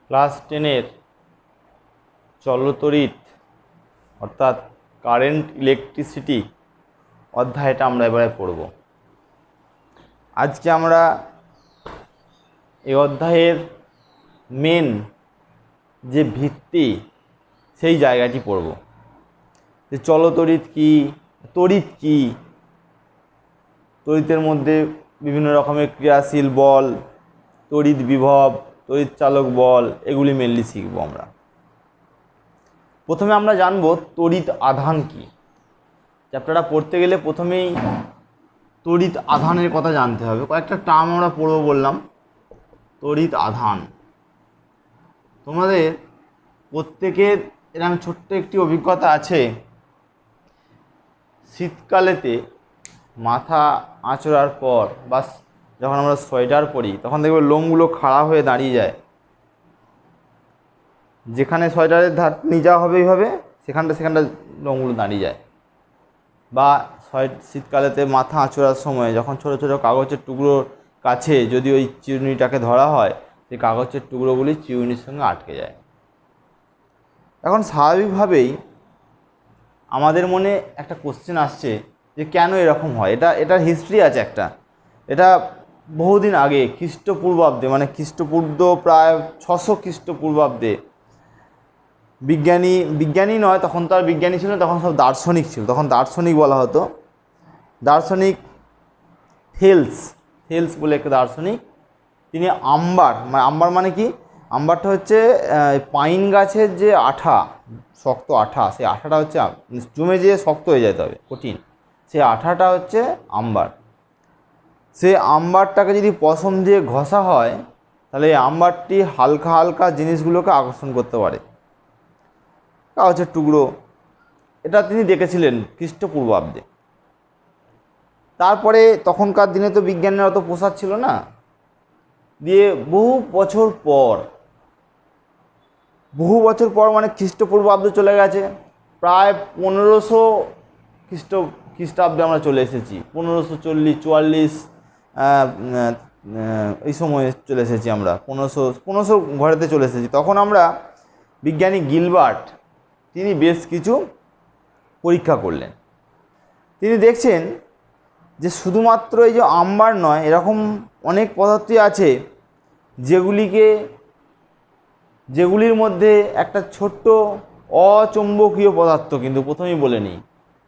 Class 10-এর চলতড়িৎ অর্থাৎ current electricity অধ্যায়টা আমরা এবারে পড়ব। আজকে আমরা এই অধ্যায়ের মেন যে ভিত্তি সেই জায়গাটি পড়ব, যে চলতড়িৎ কী, তড়িৎ কী, তড়িতের মধ্যে বিভিন্ন রকমের ক্রিয়াশীল বল, তড়িৎ বিভব, তড়িৎ চালক বল, এগুলি মেনলি শিখব আমরা। প্রথমে আমরা জানব তড়িৎ আধান কী। চ্যাপ্টারটা পড়তে গেলে প্রথমেই তড়িৎ আধানের কথা জানতে হবে। কয়েকটা টার্ম আমরা পড়ব বললাম। তড়িৎ আধান, তোমাদের প্রত্যেকের এরকম ছোট্ট একটি অভিজ্ঞতা আছে, শীতকালেতে মাথা আঁচড়ার পর বা যখন আমরা সোয়েটার পরি তখন দেখবে লোমগুলো খাড়া হয়ে দাঁড়িয়ে যায়। যেখানে সোয়েটারের ধার নিয়ে যাওয়া হবে এইভাবে, সেখানটা লোমগুলো দাঁড়িয়ে যায়। বা শীতকালেতে মাথা আঁচড়ার সময় যখন ছোট ছোট কাগজের টুকরোর কাছে যদি ওই চিরুনিটাকে ধরা হয়, সেই কাগজের টুকরোগুলি চিরুনির সঙ্গে আটকে যায়। এখন স্বাভাবিকভাবেই আমাদের মনে একটা কোশ্চেন আসছে যে কেন এরকম হয়। এটার হিস্ট্রি আছে একটা। এটা বহুদিন আগে খ্রিস্টপূর্বাব্দে, মানে খ্রিস্টপূর্ব প্রায় 600 খ্রিস্টপূর্বাব্দে বিজ্ঞানী নয়, তখন তো আর বিজ্ঞানী ছিল না, তখন সব দার্শনিক ছিল। তখন দার্শনিক বলা হতো। দার্শনিক থেলস বলে একটা দার্শনিক, তিনি আম্বার মানে কি, আম্বারটা হচ্ছে পাইন গাছের যে আঠা, শক্ত আঠা, সেই আঠাটা হচ্ছে জমে যেয়ে শক্ত হয়ে যেতে হবে, কঠিন, সেই আঠাটা হচ্ছে আম্বার। সেই আম্বারটাকে যদি পশম দিয়ে ঘষা হয় তাহলে এই আম্বারটি হালকা হালকা জিনিসগুলোকে আকর্ষণ করতে পারে, কাগজের টুকরো। এটা তিনি দেখেছিলেন খ্রিস্টপূর্বাব্দে। তারপরে তখনকার দিনে তো বিজ্ঞানের অত প্রসার ছিল না, দিয়ে বহু বছর পর মানে খ্রিস্টপূর্বাব্দে চলে গেছে, প্রায় 1500 খ্রিস্টাব্দে আমরা চলে এসেছি। 1540-44 এই সময়ে চলে এসেছি আমরা, 1500 ঘরেতে চলে এসেছি। তখন আমরা বিজ্ঞানী গিলবার্ট, তিনি বেশ কিছু পরীক্ষা করলেন। তিনি দেখছেন যে শুধুমাত্র এই যে আম্বার নয়, এরকম অনেক পদার্থই আছে যেগুলির মধ্যে একটা ছোট্ট অচৌম্বকীয় পদার্থ, কিন্তু প্রথমেই বলে নিই,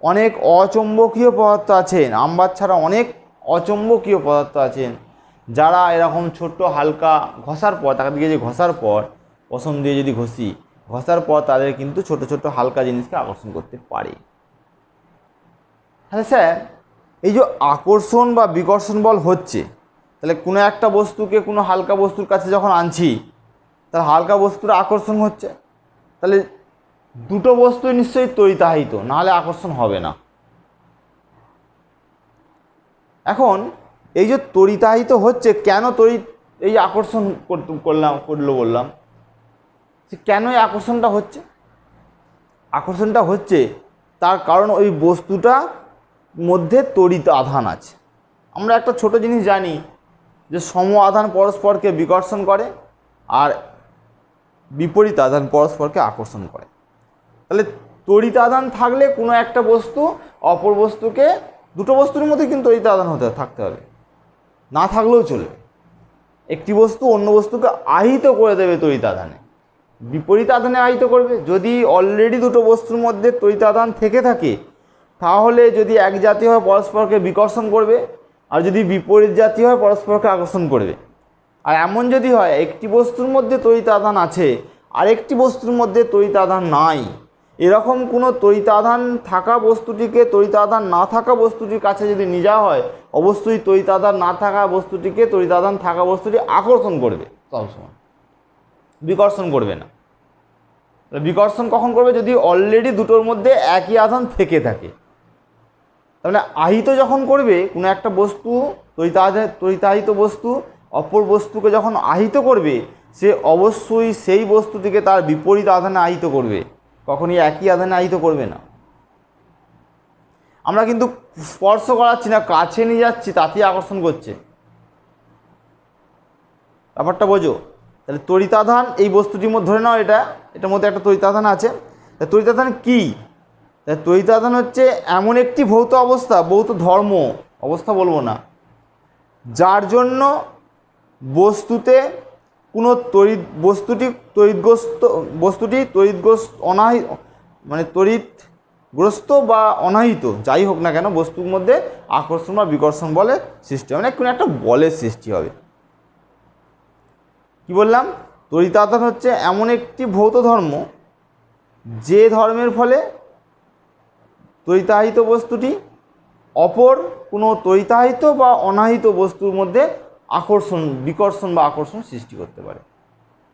অনেক অচৌম্বকীয় পদার্থ আছেন। আম্বার ছাড়া অনেক অচৌম্বকীয় পদার্থ আছেন, যারা এরকম ছোট্ট হালকা ঘষার পর, তাকে দিকে যে ঘষার পর, পশম দিয়ে যদি ঘষার পর তাদের কিন্তু ছোট ছোট হালকা জিনিসকে আকর্ষণ করতে পারে। হ্যাঁ স্যার, এই যে আকর্ষণ বা বিকর্ষণ বল হচ্ছে, তাহলে কোনো একটা বস্তুকে কোনো হালকা বস্তুর কাছে যখন আনছি, তাহলে হালকা বস্তুর আকর্ষণ হচ্ছে, তাহলে দুটো বস্তুই নিশ্চয়ই তড়িতাহিত, নাহলে আকর্ষণ হবে না। এখন এই যে তড়িতাহিত হচ্ছে, কেন এই আকর্ষণ করলো বললাম, যে কেন এই আকর্ষণটা হচ্ছে, তার কারণ ওই বস্তুটা মধ্যে তড়িৎ আধান আছে। আমরা একটা ছোট জিনিস জানি যে সম আধান পরস্পরকে বিকর্ষণ করে আর বিপরীত আধান পরস্পরকে আকর্ষণ করে। তাহলে তড়িৎ আধান থাকলে কোনো একটা বস্তু অপর বস্তুকে, দুটো বস্তুর মধ্যে কিন্তু তড়িৎ আধান থাকতে হবে, না থাকলেও চলবে। একটি বস্তু অন্য বস্তুকে আহিত করে দেবে তড়িৎ আধানে, বিপরীত আধানে আহিত করবে। যদি অলরেডি দুটো বস্তুর মধ্যে তড়িৎ আধান থেকে থাকে, তাহলে যদি এক জাতীয় হয় পরস্পরকে বিকর্ষণ করবে, আর যদি বিপরীত জাতীয় হয় পরস্পরকে আকর্ষণ করবে। আর এমন যদি হয় একটি বস্তুর মধ্যে তড়িৎ আধান আছে আর একটি বস্তুর মধ্যে তড়িৎ আধান নাই, এরকম কোনো তড়িৎ আধান থাকা বস্তুটিকে তড়িৎ আধান না থাকা বস্তুটির কাছে যদি নিয়ে যাওয়া হয়, অবশ্যই তড়িৎ আধান না থাকা বস্তুটিকে তড়িৎ আধান থাকা বস্তুটি আকর্ষণ করবে সবসময়, বিকর্ষণ করবে না। বিকর্ষণ কখন করবে? যদি অলরেডি দুটোর মধ্যে একই আধান থেকে থাকে। তাহলে আহিত যখন করবে কোনো একটা বস্তু, তড়িতাহিত বস্তু অপর বস্তুকে যখন আহিত করবে, সে অবশ্যই সেই বস্তুটিকে তার বিপরীত আধানে আহিত করবে, কখনই একই আধানে আহিত করবে না। আমরা কিন্তু স্পর্শ করাচ্ছি না, কাছে নিয়ে যাচ্ছি, তাতেই আকর্ষণ করছে। ব্যাপারটা বোঝো। তাহলে তড়িতাধান এই বস্তুটির মধ্যে ধরে নাও এটার মধ্যে একটা তড়িতাধান আছে। তড়িতাধান কী? তড়িতাধান হচ্ছে এমন একটি ভৌত অবস্থা, ভৌত ধর্ম অবস্থা বলবো না, যার জন্য বস্তুতে কোনো তড়িৎগ্রস্ত বা অনাহিত যাই হোক না কেন বস্তুর মধ্যে আকর্ষণ বা বিকর্ষণ বলের সৃষ্টি হবে, মানে কোনো একটা বলের সৃষ্টি হবে। কি বললাম? তড়িতাধান হচ্ছে এমন একটি ভৌত ধর্ম যে ধর্মের ফলে তড়িতাহিত বস্তুটি অপর কোনো তড়িতাহিত বা অনাহিত বস্তুর মধ্যে বিকর্ষণ বা আকর্ষণ সৃষ্টি করতে পারে।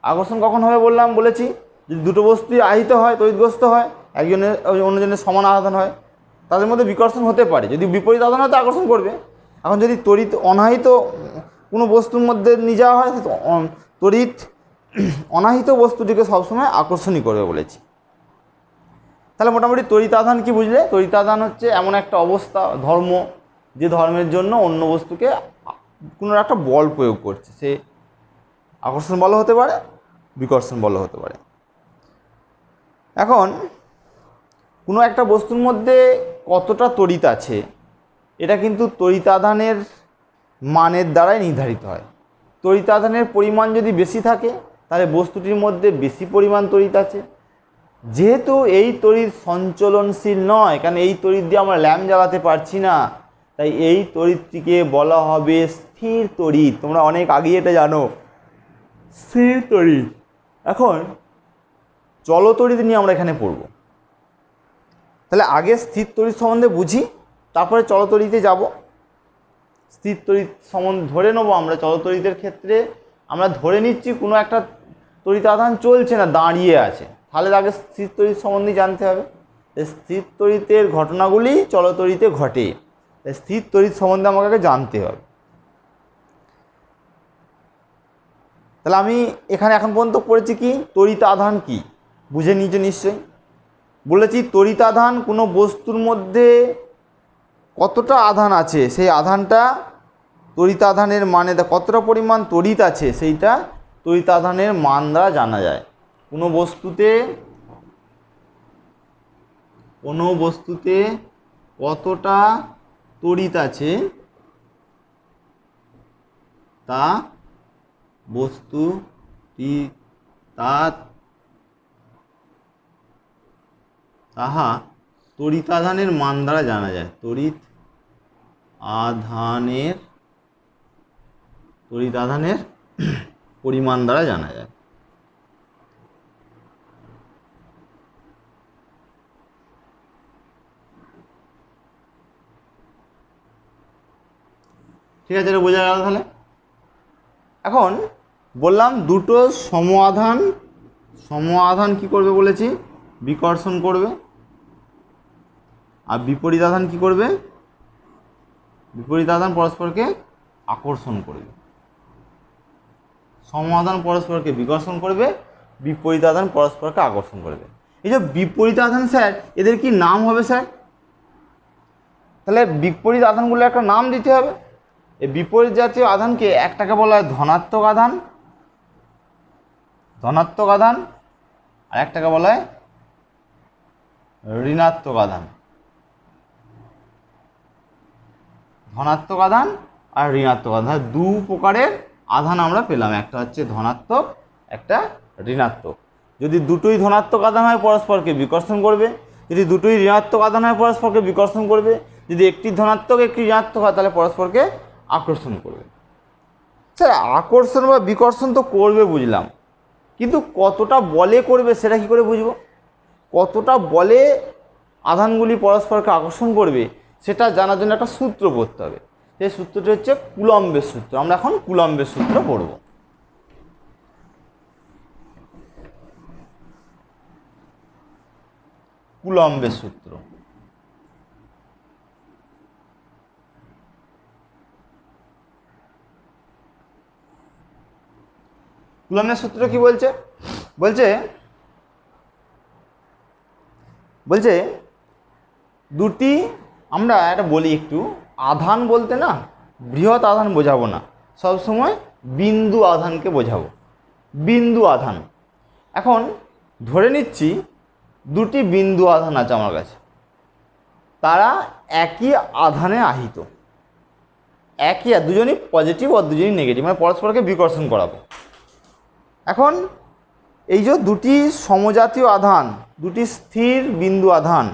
আকর্ষণ কখন হবে বলেছি, যদি দুটো বস্তুই আহিত হয়, তড়িৎগ্রস্ত হয়, একজনের অন্যজনের সমান আধান হয়, তাদের মধ্যে বিকর্ষণ হতে পারে। যদি বিপরীত আধান হয় তো আকর্ষণ করবে। এখন যদি তড়িৎ অনাহিত কোনো বস্তুর মধ্যে নিয়ে যাওয়া হয়, তড়িৎ অনাহিত বস্তুটিকে সবসময় আকর্ষণই করবে বলেছি। তাহলে মোটামুটি তড়িতাধান কি বুঝলে? তড়িতাধান হচ্ছে এমন একটা অবস্থা, ধর্ম, যে ধর্মের জন্য অন্য বস্তুকে কোনো একটা বল প্রয়োগ করছে, সে আকর্ষণ বল হতে পারে, বিকর্ষণ বল হতে পারে। এখন কোনো একটা বস্তুর মধ্যে কতটা তড়িৎ আছে এটা কিন্তু তড়িতাধানের মানের দ্বারাই নির্ধারিত হয়। তড়িতাধানের পরিমাণ যদি বেশি থাকে তাহলে বস্তুটির মধ্যে বেশি পরিমাণ তড়িৎ আছে। যেহেতু এই তড়িৎ সঞ্চলনশীল নয়, কারণ এই তড়িৎ দিয়ে আমরা ল্যাম্প জ্বালাতে পারছি না, তাই এই তড়িৎটিকে বলা হবে স্থির তড়িৎ। তোমরা অনেক আগে এটা জানো, স্থির তড়িৎ। এখন চলতড়িৎ নিয়ে আমরা এখানে পড়ব। তাহলে আগে স্থির তড়িৎ সম্বন্ধে বুঝি, তারপরে চলতড়িতে যাব। স্থির তড়িৎ সম্বন্ধে ধরে নেবো আমরা। চলতড়িতের ক্ষেত্রে আমরা ধরে নিচ্ছি কোনো একটা তড়িতাধান চলছে না, দাঁড়িয়ে আছে, তাহলে আগে স্থির তড়িৎ সম্বন্ধে জানতে হবে। স্থির তড়িতের ঘটনাগুলি চলতড়িতে ঘটে, স্থির তড়িৎ সম্বন্ধে আমাকে আগে জানতে হবে। তাহলে আমি এখানে এখন পর্যন্ত পড়েছি কি, তড়িতাধান কি বুঝে নিয়েছো নিশ্চয়ই। বলেছি তড়িতাধান কোনো বস্তুর মধ্যে কতটা আধান আছে, সেই আধানটা তড়িতাধানের মানে কতটা পরিমাণ তড়িৎ আছে সেইটা তড়িতাধানের মান দ্বারা জানা যায়। কোনো বস্তুতে কতটা তড়িৎ আছে তা তাহা তড়িতাধানের মান দ্বারা জানা যায়। তড়িতাধানের পরিমাণ দ্বারা জানা যায়। ঠিক আছে, এটা বোঝা গেল। তাহলে এখন বললাম দুটো সম আধান কি করবে বলেছি, বিকর্ষণ করবে, আর বিপরীত আধান কি করবে, বিপরীত আধান পরস্পরকে আকর্ষণ করবে। সম আধান পরস্পরকে বিকর্ষণ করবে, বিপরীত আধান পরস্পরকে আকর্ষণ করবে। এই যে বিপরীত আধান স্যার, এদের কি নাম হবে স্যার? তাহলে বিপরীত আধানগুলো একটা নাম দিতে হবে। এই বিপরীত জাতীয় আধানকে একটাকে বলা হয় ধনাত্মক আধান, আর একটাকে বলা হয় ঋণাত্মক আধান। ধনাত্মক আধান আর ঋণাত্মক আধান, দু প্রকারের আধান আমরা পেলাম, একটা হচ্ছে ধনাত্মক, একটা ঋণাত্মক। যদি দুটোই ধনাত্মক আধান হয় পরস্পরকে বিকর্ষণ করবে, যদি দুটোই ঋণাত্মক আধান হয় পরস্পরকে বিকর্ষণ করবে, যদি একটি ধনাত্মক একটি ঋণাত্মক হয় তাহলে পরস্পরকে আকর্ষণ করবে। স্যার আকর্ষণ বা বিকর্ষণ তো করবে বুঝলাম, কিন্তু কতটা বলে করবে সেটা কী করে বুঝবো? কতটা বলে আধানগুলি পরস্পরকে আকর্ষণ করবে সেটা জানার জন্য একটা সূত্র পড়তে হবে। সেই সূত্রটি হচ্ছে কুলম্বের সূত্র। আমরা এখন কুলম্বের সূত্র পড়ব। কুলম্বের সূত্র। কুলম্বের সূত্র কি বলছে? বলছে দুটি, আমরা এটা বলি একটু, আধান বলতে না বৃহৎ আধান বোঝাবো না, সবসময় বিন্দু আধানকে বোঝাবো। বিন্দু আধান। এখন ধরে নিচ্ছি দুটি বিন্দু আধান আছে আমার কাছে, তারা একই আধানে আহিত, একই, দুজনই পজিটিভ আর দুজনই নেগেটিভ, মানে পরস্পরকে বিকর্ষণ করাবো। এখন এই যে দুটি সমজাতীয় আধান, দুটি স্থির বিন্দু আধান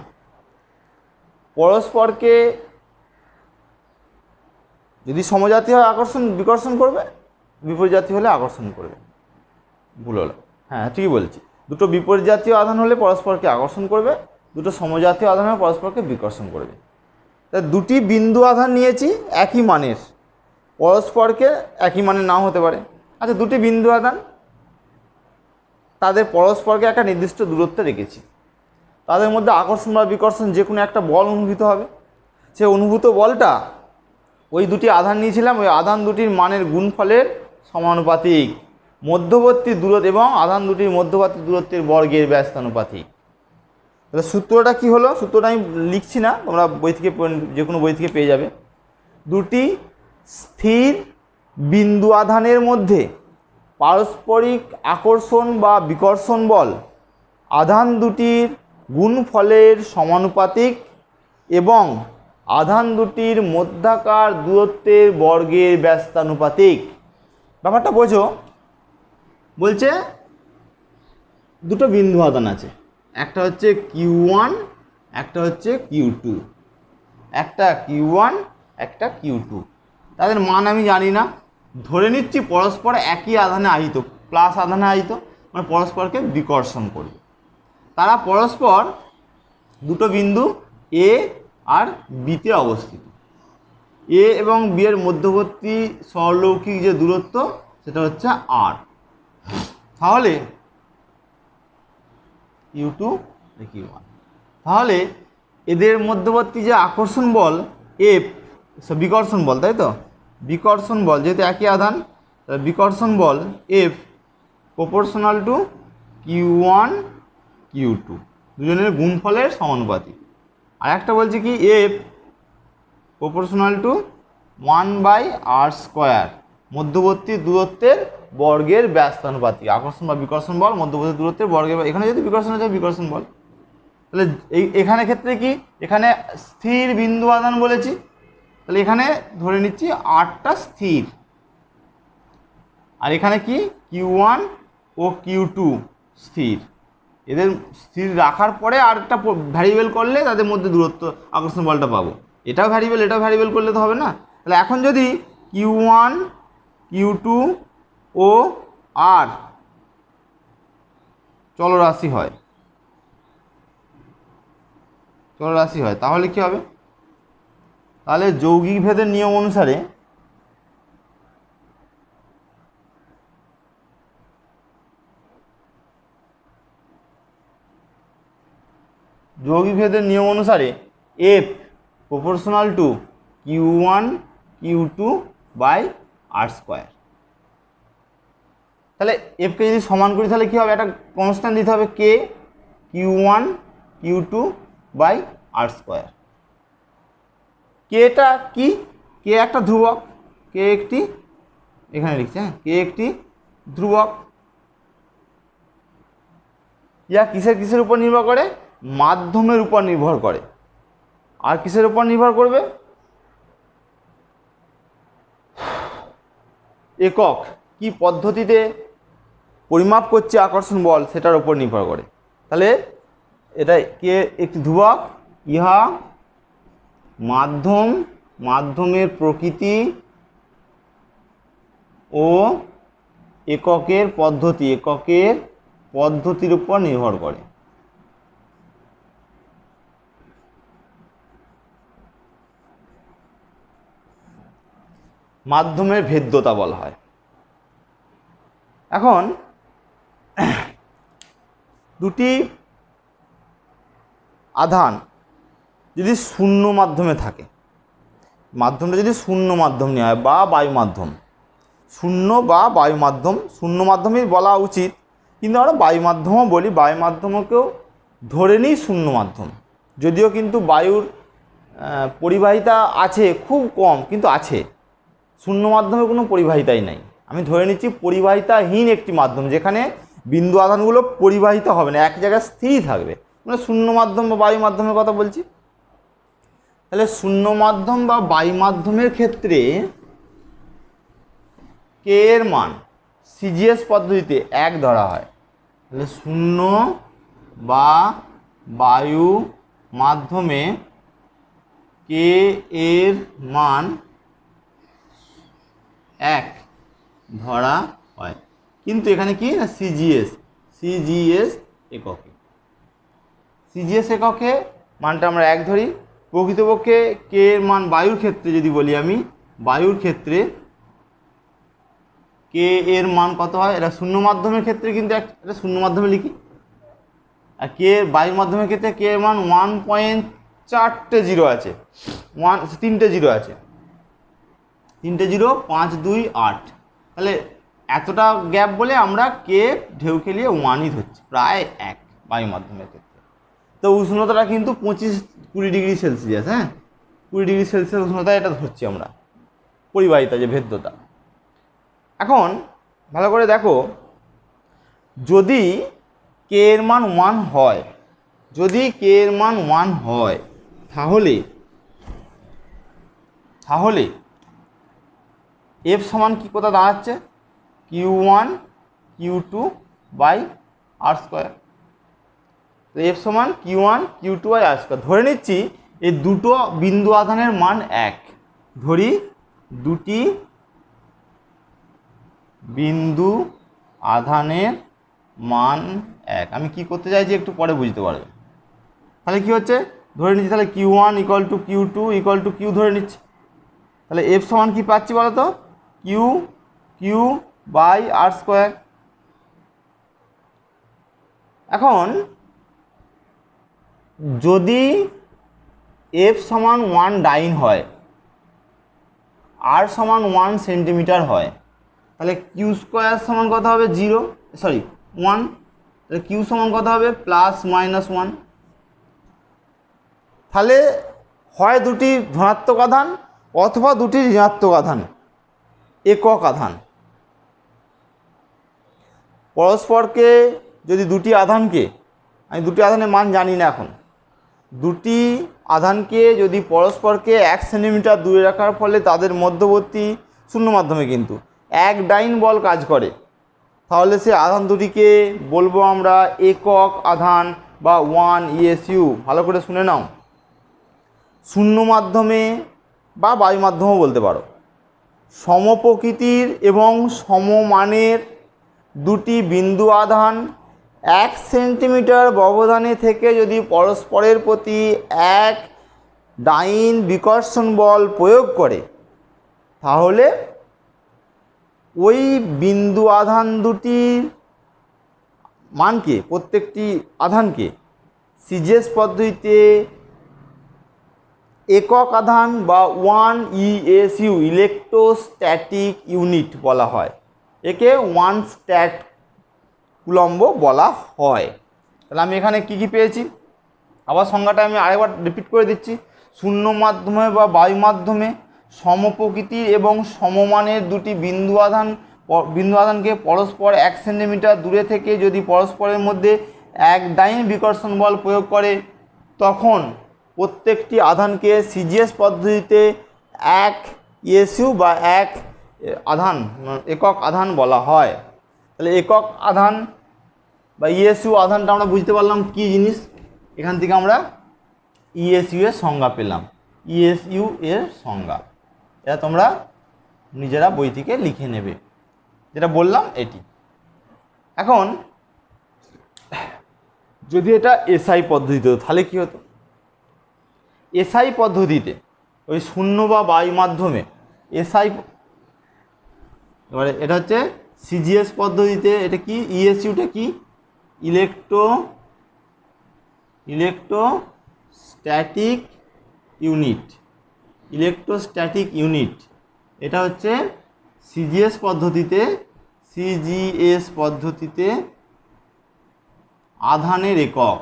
পরস্পরকে যদি সমজাতীয় হয় বিকর্ষণ করবে, বিপরীতজাতীয় হলে আকর্ষণ করবে। ভুল হলো, হ্যাঁ ঠিকই বলছি। দুটো বিপরীতজাতীয় আধান হলে পরস্পরকে আকর্ষণ করবে, দুটো সমজাতীয় আধান হলে পরস্পরকে বিকর্ষণ করবে। তাই দুটি বিন্দু আধান নিয়েছি একই মানের, পরস্পরকে একই মানের নাও হতে পারে। আচ্ছা, দুটি বিন্দু আধান, তাদের পরস্পরকে একটা নির্দিষ্ট দূরত্বে রেখেছি, তাদের মধ্যে আকর্ষণ বা বিকর্ষণ যে কোনো একটা বল অনুভূত হবে। সে অনুভূত বলটা ওই দুটি আধান নিয়েছিলাম, ওই আধান দুটির মানের গুণফলের সমানুপাতিক, মধ্যবর্তী দূরত্ব এবং আধান দুটির মধ্যবর্তী দূরত্বের বর্গের ব্যস্তানুপাতিক। তাহলে সূত্রটা কি হলো? সূত্রটা আমি লিখছি না, তোমরা বই থেকে, যে কোনো বই থেকে পেয়ে যাবে। দুটি স্থির বিন্দু আধানের মধ্যে পারস্পরিক আকর্ষণ বা বিকর্ষণ বল আধান দুটির গুণফলের সমানুপাতিক এবং আধান দুটির মধ্যাকার দূরত্বের বর্গের ব্যস্তানুপাতিক। ব্যাপারটা বোঝো। বলছে দুটো বিন্দু আধান আছে, একটা হচ্ছে Q1, একটা হচ্ছে Q2, একটা Q1 একটা Q2। তাদের মান আমি জানি না, ধরে নিচ্ছি পরস্পর একই আধানে আহিত, প্লাস আধানে আহিত, মানে পরস্পরকে বিকর্ষণ করবে। তারা পরস্পর দুটো বিন্দু A আর Bতে অবস্থিত। A এবং B এর মধ্যবর্তী সরলরৈখিক যে দূরত্ব সেটা হচ্ছে R। তাহলে Q2 Q1, তাহলে এদের মধ্যবর্তী যে আকর্ষণ বল F, বিকর্ষণ বল, তাই তো, বিকর্ষণ বল যেহেতু একই আধান, বিকর্ষণ বল F proportional to Q1 Q2, দুজনের গুণফলের সমানুপাতিক। আর একটা বলছে কি F প্রপোর্শনাল টু 1/r², মধ্যবর্তী দূরত্বের বর্গের ব্যস্তানুপাতিক। আকর্ষণ বা বিকর্ষণ বল মধ্যবর্তী দূরত্বের বর্গের, এখানে যদি বিকর্ষণ আছে বিকর্ষণ বল। তাহলে এখানে ক্ষেত্রে কি, এখানে স্থির বিন্দু আধান বলেছি, তাহলে এখানে ধরে নিচ্ছি আটটা স্থির, আর এখানে কি Q1 ও Q2 স্থির। এদের স্থির রাখার পরে আরেকটা ভ্যারিয়েবল করলে তাদের মধ্যে দূরত্ব আকর্ষণ বলটা পাবো। এটাও ভ্যারিয়েবল, এটাও ভ্যারিয়েবল করলে তো হবে না। তাহলে এখন যদি Q1 Q2 ও R চলরাশি হয়, তাহলে কি হবে? তাহলে যৌগিক ভেদের নিয়ম অনুসারে F proportional to Q1 Q2 by R²। তাহলে এফকে যদি সমান করি তাহলে কী হবে? একটা কনস্ট্যান্ট দিতে হবে K, Q1 Q2 by R²। কেটা কি? কে একটা ধ্রুবক, কে একটি, এখানে লিখছি, হ্যাঁ, কে একটি ধ্রুবক। ইয়া কিসের উপর নির্ভর করে? মাধ্যমের উপর নির্ভর করে। আর কিসের উপর নির্ভর করবে? একক কি পদ্ধতিতে পরিমাপ করছে আকর্ষণ বল সেটার উপর নির্ভর করে। তাহলে এটা কে একটি ধ্রুবক, ইহা মাধ্যমের প্রকৃতি ও এককের পদ্ধতির উপর নির্ভর করে। মাধ্যমের ভেদ্যতা বলা হয়। এখন দুটি আধান যদি শূন্য মাধ্যমে থাকে, মাধ্যমটা যদি শূন্য মাধ্যম নেওয়া হয় বা বায়ু মাধ্যম, শূন্য বা বায়ু মাধ্যম, শূন্য মাধ্যমেই বলা উচিত, কিন্তু আমরা বায়ু মাধ্যমও বলি, বায়ু মাধ্যমকেও ধরে নিই শূন্য মাধ্যম। যদিও কিন্তু বায়ুর পরিবাহিতা আছে খুব কম, কিন্তু আছে, শূন্য মাধ্যমে কোনো পরিবাহিতাই নাই। আমি ধরে নিচ্ছি পরিবাহিতাহীন একটি মাধ্যম, যেখানে বিন্দু আধানগুলো পরিবাহিত হবে না, এক জায়গায় স্থির থাকবে, মানে শূন্য মাধ্যম বা বায়ু মাধ্যমের কথা বলছি। তাহলে শূন্য মাধ্যম বা বায়ু মাধ্যমের ক্ষেত্রে কে এর মান সিজিএস পদ্ধতিতে 1 ধরা হয়। তাহলে শূন্য বা বায়ু মাধ্যমে কে এর মান 1 ধরা হয়, কিন্তু এখানে কি না সিজিএস এককে, সিজিএস এককে মানটা আমরা 1 ধরি। প্রকৃতপক্ষে কে এর মান বায়ুর ক্ষেত্রে যদি বলি, আমি বায়ুর ক্ষেত্রে কে এর মান কত হয়, এটা শূন্য মাধ্যমের ক্ষেত্রে কিন্তু এটা শূন্য মাধ্যমে লিখি, আর কে বায়ুর মাধ্যমের ক্ষেত্রে কে এর মান 1.4টে জিরো আছে, 3টে জিরো আছে, 3টে জিরো, 5 2 8। তাহলে এতটা গ্যাপ বলে আমরা কে ঢেউ খেলিয়ে 1ই ধরছি, প্রায় 1 বায়ু মাধ্যমের ক্ষেত্রে। তো উষ্ণতাটা কিন্তু 25-20 ডিগ্রি সেলসিয়াস, হ্যাঁ 20 ডিগ্রি সেলসিয়াস উষ্ণতা এটা ধরছি আমরা, পরিবাহিতা যে ভেদ্যতা। এখন ভালো করে দেখো, যদি কে এর মান 1 হয়, যদি কে এর মান 1 হয়, তাহলে এফ সমান কি কোথা দাঁড়াচ্ছে, Q1 Q2 by r square. তো এফ সমান Q1 Q2 by r square. ধরে নিচ্ছি এই দুটো বিন্দু আধানের মান 1, ধরি দুটি বিন্দু আধানের মান 1। আমি কি করতে চাইছি একটু পরে বুঝতে পারবে। তাহলে কি হচ্ছে, ধরে নিচ্ছি তাহলে Q1 = Q2 = Q ধরে নিচ্ছি। তাহলে এফ সমান কি পাচ্ছি বলো তো, Q বাই আর স্কোয়ার। এখন যদি এফ সমান 1 ডাইন হয়, আর সমান 1 সেন্টিমিটার হয়, তাহলে কিউ স্কোয়ার সমান কত হবে 1। তাহলে কিউ সমান কত হবে +-1। তাহলে হয় দুটি ধনাত্মক আধান অথবা দুটি ঋণাত্মক আধান, একক আধান। পরস্পরকে যদি দুটি আধানকে, আমি দুটি আধানের মান জানি না এখন, দুটি আধানকে যদি পরস্পরকে 1 সেন্টিমিটার দূরে রাখার ফলে তাদের মধ্যবর্তী শূন্য মাধ্যমে কিন্তু 1 ডাইন বল কাজ করে, তাহলে সে আধান দুটিকে বলবো আমরা একক আধান বা 1 ESU। ভালো করে শুনে নাও, শূন্য মাধ্যমে বা বায়ু মাধ্যমও বলতে পারো, সমপ্রকৃতির এবং সমমানের দুটি বিন্দু আধান 1 সেন্টিমিটার ব্যবধানে থেকে যদি পরস্পরের প্রতি 1 ডাইন বিকর্ষণ বল প্রয়োগ করে, তাহলে ওই বিন্দু আধান দুটির মানকে, প্রত্যেকটি আধানকে সিজিএস পদ্ধতিতে একক আধান বা 1 ESU ইলেকট্রোস্ট্যাটিক ইউনিট বলা হয়, একে 1 স্ট্যাট কুলম্ব বলা হয়। তাহলে আমি এখানে কি কি পেয়েছি, আবার সংজ্ঞাটা আমি আরেকবার রিপিট করে দিচ্ছি। শূন্য মাধ্যমে বা বায়ু মাধ্যমে সমপ্রকৃতির এবং সমমানের দুটি বিন্দু আধানকে পরস্পর 1 সেন্টিমিটার দূরে থেকে যদি পরস্পরের মধ্যে 1 ডাইন বিকর্ষণ বল প্রয়োগ করে, তখন প্রত্যেকটি আধানকে সিজিএস পদ্ধতিতে 1 ESU বা 1 আধান, একক আধান বলা হয়। তাহলে একক আধান বা ESU আধানটা আমরা বুঝতে পারলাম কি জিনিস, এখান থেকে আমরা ESU এর সংজ্ঞা পেলাম। ESU এর সংজ্ঞা এটা তোমরা নিজেরা বই থেকে লিখে নেবে, যেটা বললাম এটি। এখন যদি এটা এসআই পদ্ধতিতে হতো তাহলে কী হতো, এসআই পদ্ধতিতে ওই শূন্য বা বায়ু মাধ্যমে এসআই, এবারে এটা হচ্ছে সিজিএস পদ্ধতিতে, এটা কি ইএসইউটা কি, ইলেকট্রোস্ট্যাটিক ইউনিট। এটা হচ্ছে সিজিএস পদ্ধতিতে আধানের একক,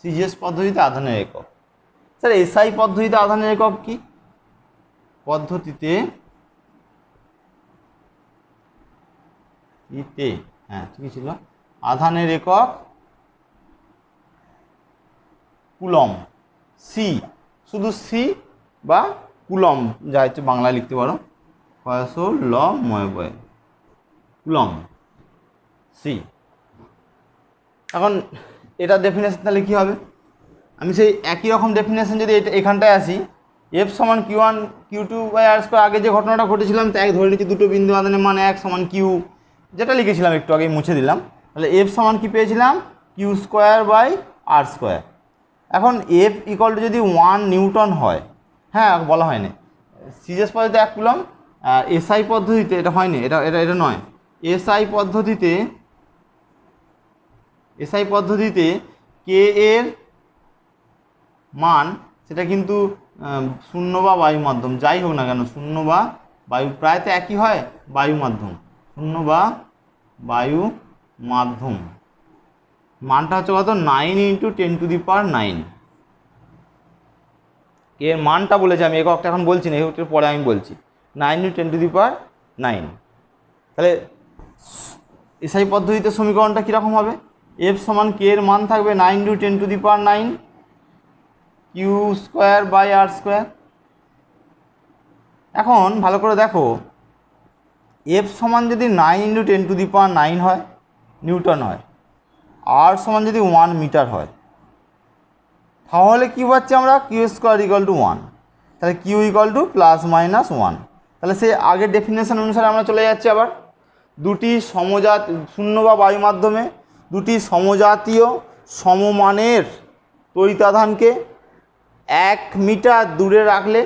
সিজিএস পদ্ধতিতে আধানের একক। স্যার এসআই পদ্ধতিতে আধানের একক কি, পদ্ধতিতে ইতে, হ্যাঁ ঠিকই ছিল, আধানের একক কুলম, সি, শুধু সি বা কুলম যা হচ্ছে বাংলায় লিখতে পারো, কয়শো ল ময় বয়, কুলম, সি। এখন এটা ডেফিনেশন তাহলে কী হবে, আমি সেই একই রকম ডেফিনেশন যদি এখানটায় আসি, এফ সমান Q one Q two by r square, আগে যে ঘটনাটা ঘটেছিলাম তা এক ধরে নিচ্ছি দুটো বিন্দু আধানের মান এক সমান কিউ, যেটা লিখেছিলাম একটু আগেই মুছে দিলাম, তাহলে এফ সমান কি পেয়েছিলাম, Q square by r square. এখন এফ ইকুয়াল টু যদি 1 নিউটন হয়, হ্যাঁ বলা হয়নি সিজিএস পদ্ধতিতে 1 কুলম, আর এসআই পদ্ধতিতে এটা হয়নি, এটা এটা এটা নয়, এসআই পদ্ধতিতে কে এর মান সেটা কিন্তু শূন্য বা বায়ু মাধ্যম যাই হোক না কেন, শূন্য বা বায়ু, প্রায় তো একই হয়, বায়ু মাধ্যম, শূন্য বা বায়ু মাধ্যম, মানটা হচ্ছে কত 9 × 10⁹ এর মানটা বলেছি আমি, এককটা এখন বলছি না, একটু পরে আমি বলছি, 9 × 10⁹। তাহলে এসআই পদ্ধতিতে সমীকরণটা কীরকম হবে, এফ সমান কে এর মান থাকবে 9 × 10⁹ Q square by r square. এখন ভালো করে দেখো, এফ সমান যদি 9 × 10⁹ হয়, নিউটন হয়, আর সমান যদি 1 মিটার হয়, তাহলে কী পাচ্ছি আমরা, কিউ স্কোয়ার ইকুয়াল টু 1, তাহলে কিউ ইকুয়াল টু +-1, তাহলে সেই আগের ডেফিনেশন অনুসারে আমরা চলে যাচ্ছি আবার, দুটি সমজাত শূন্য বা বায়ু মাধ্যমে দুটি সমজাতীয় সমমানের তড়িতাধানকে 1 মিটার দূরে রাখলে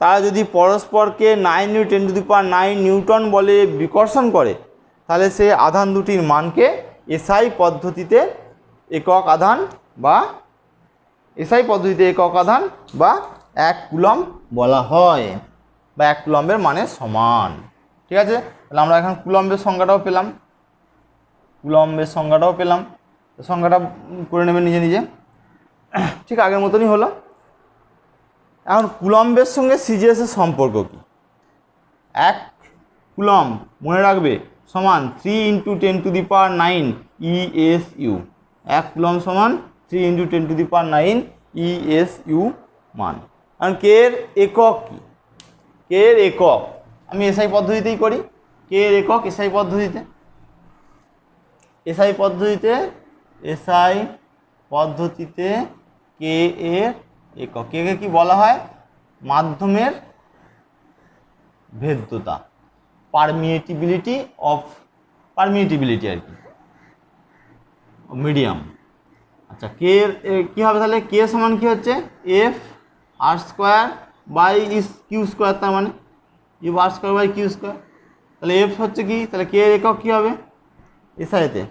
তারা যদি পরস্পরকে 9 × 10⁹ নিউটন বলে বিকর্ষণ করে, তাহলে সেই আধান দুটির মানকে এসআই পদ্ধতিতে একক আধান বা 1 কুলম বলা হয়, বা 1 কুলম্বের মানের সমান। ঠিক আছে, তাহলে আমরা এখন কুলম্বের সংজ্ঞাটাও পেলাম, সংজ্ঞাটা করে নেবেন নিজে নিজে, ঠিক আগের মতনই হলো। এখন কুলম্বের সঙ্গে সিজিএসের সম্পর্ক কী, 1 কুলম্ব মনে রাখবে সমান 3 × 10⁹ ESU, 1 কুলম্ব সমান 3 × 10⁹ ESU মান। কারণ কে এর একক কী, কে এর একক আমি এসআই পদ্ধতিতেই করি, কে এর একক এসআই পদ্ধতিতে কে এর একক, কে কে কী বলা হয়, মাধ্যমের ভেদ্যতা, পারমিয়েটিবিলিটি আর কি, মিডিয়াম। আচ্ছা কে এর কী হবে তাহলে, কে সমান কী হচ্ছে, F r square by Q square, তার মানে U r square by Q square, তাহলে এফ হচ্ছে কি, তাহলে কে এর একক কী হবে, এসআইতে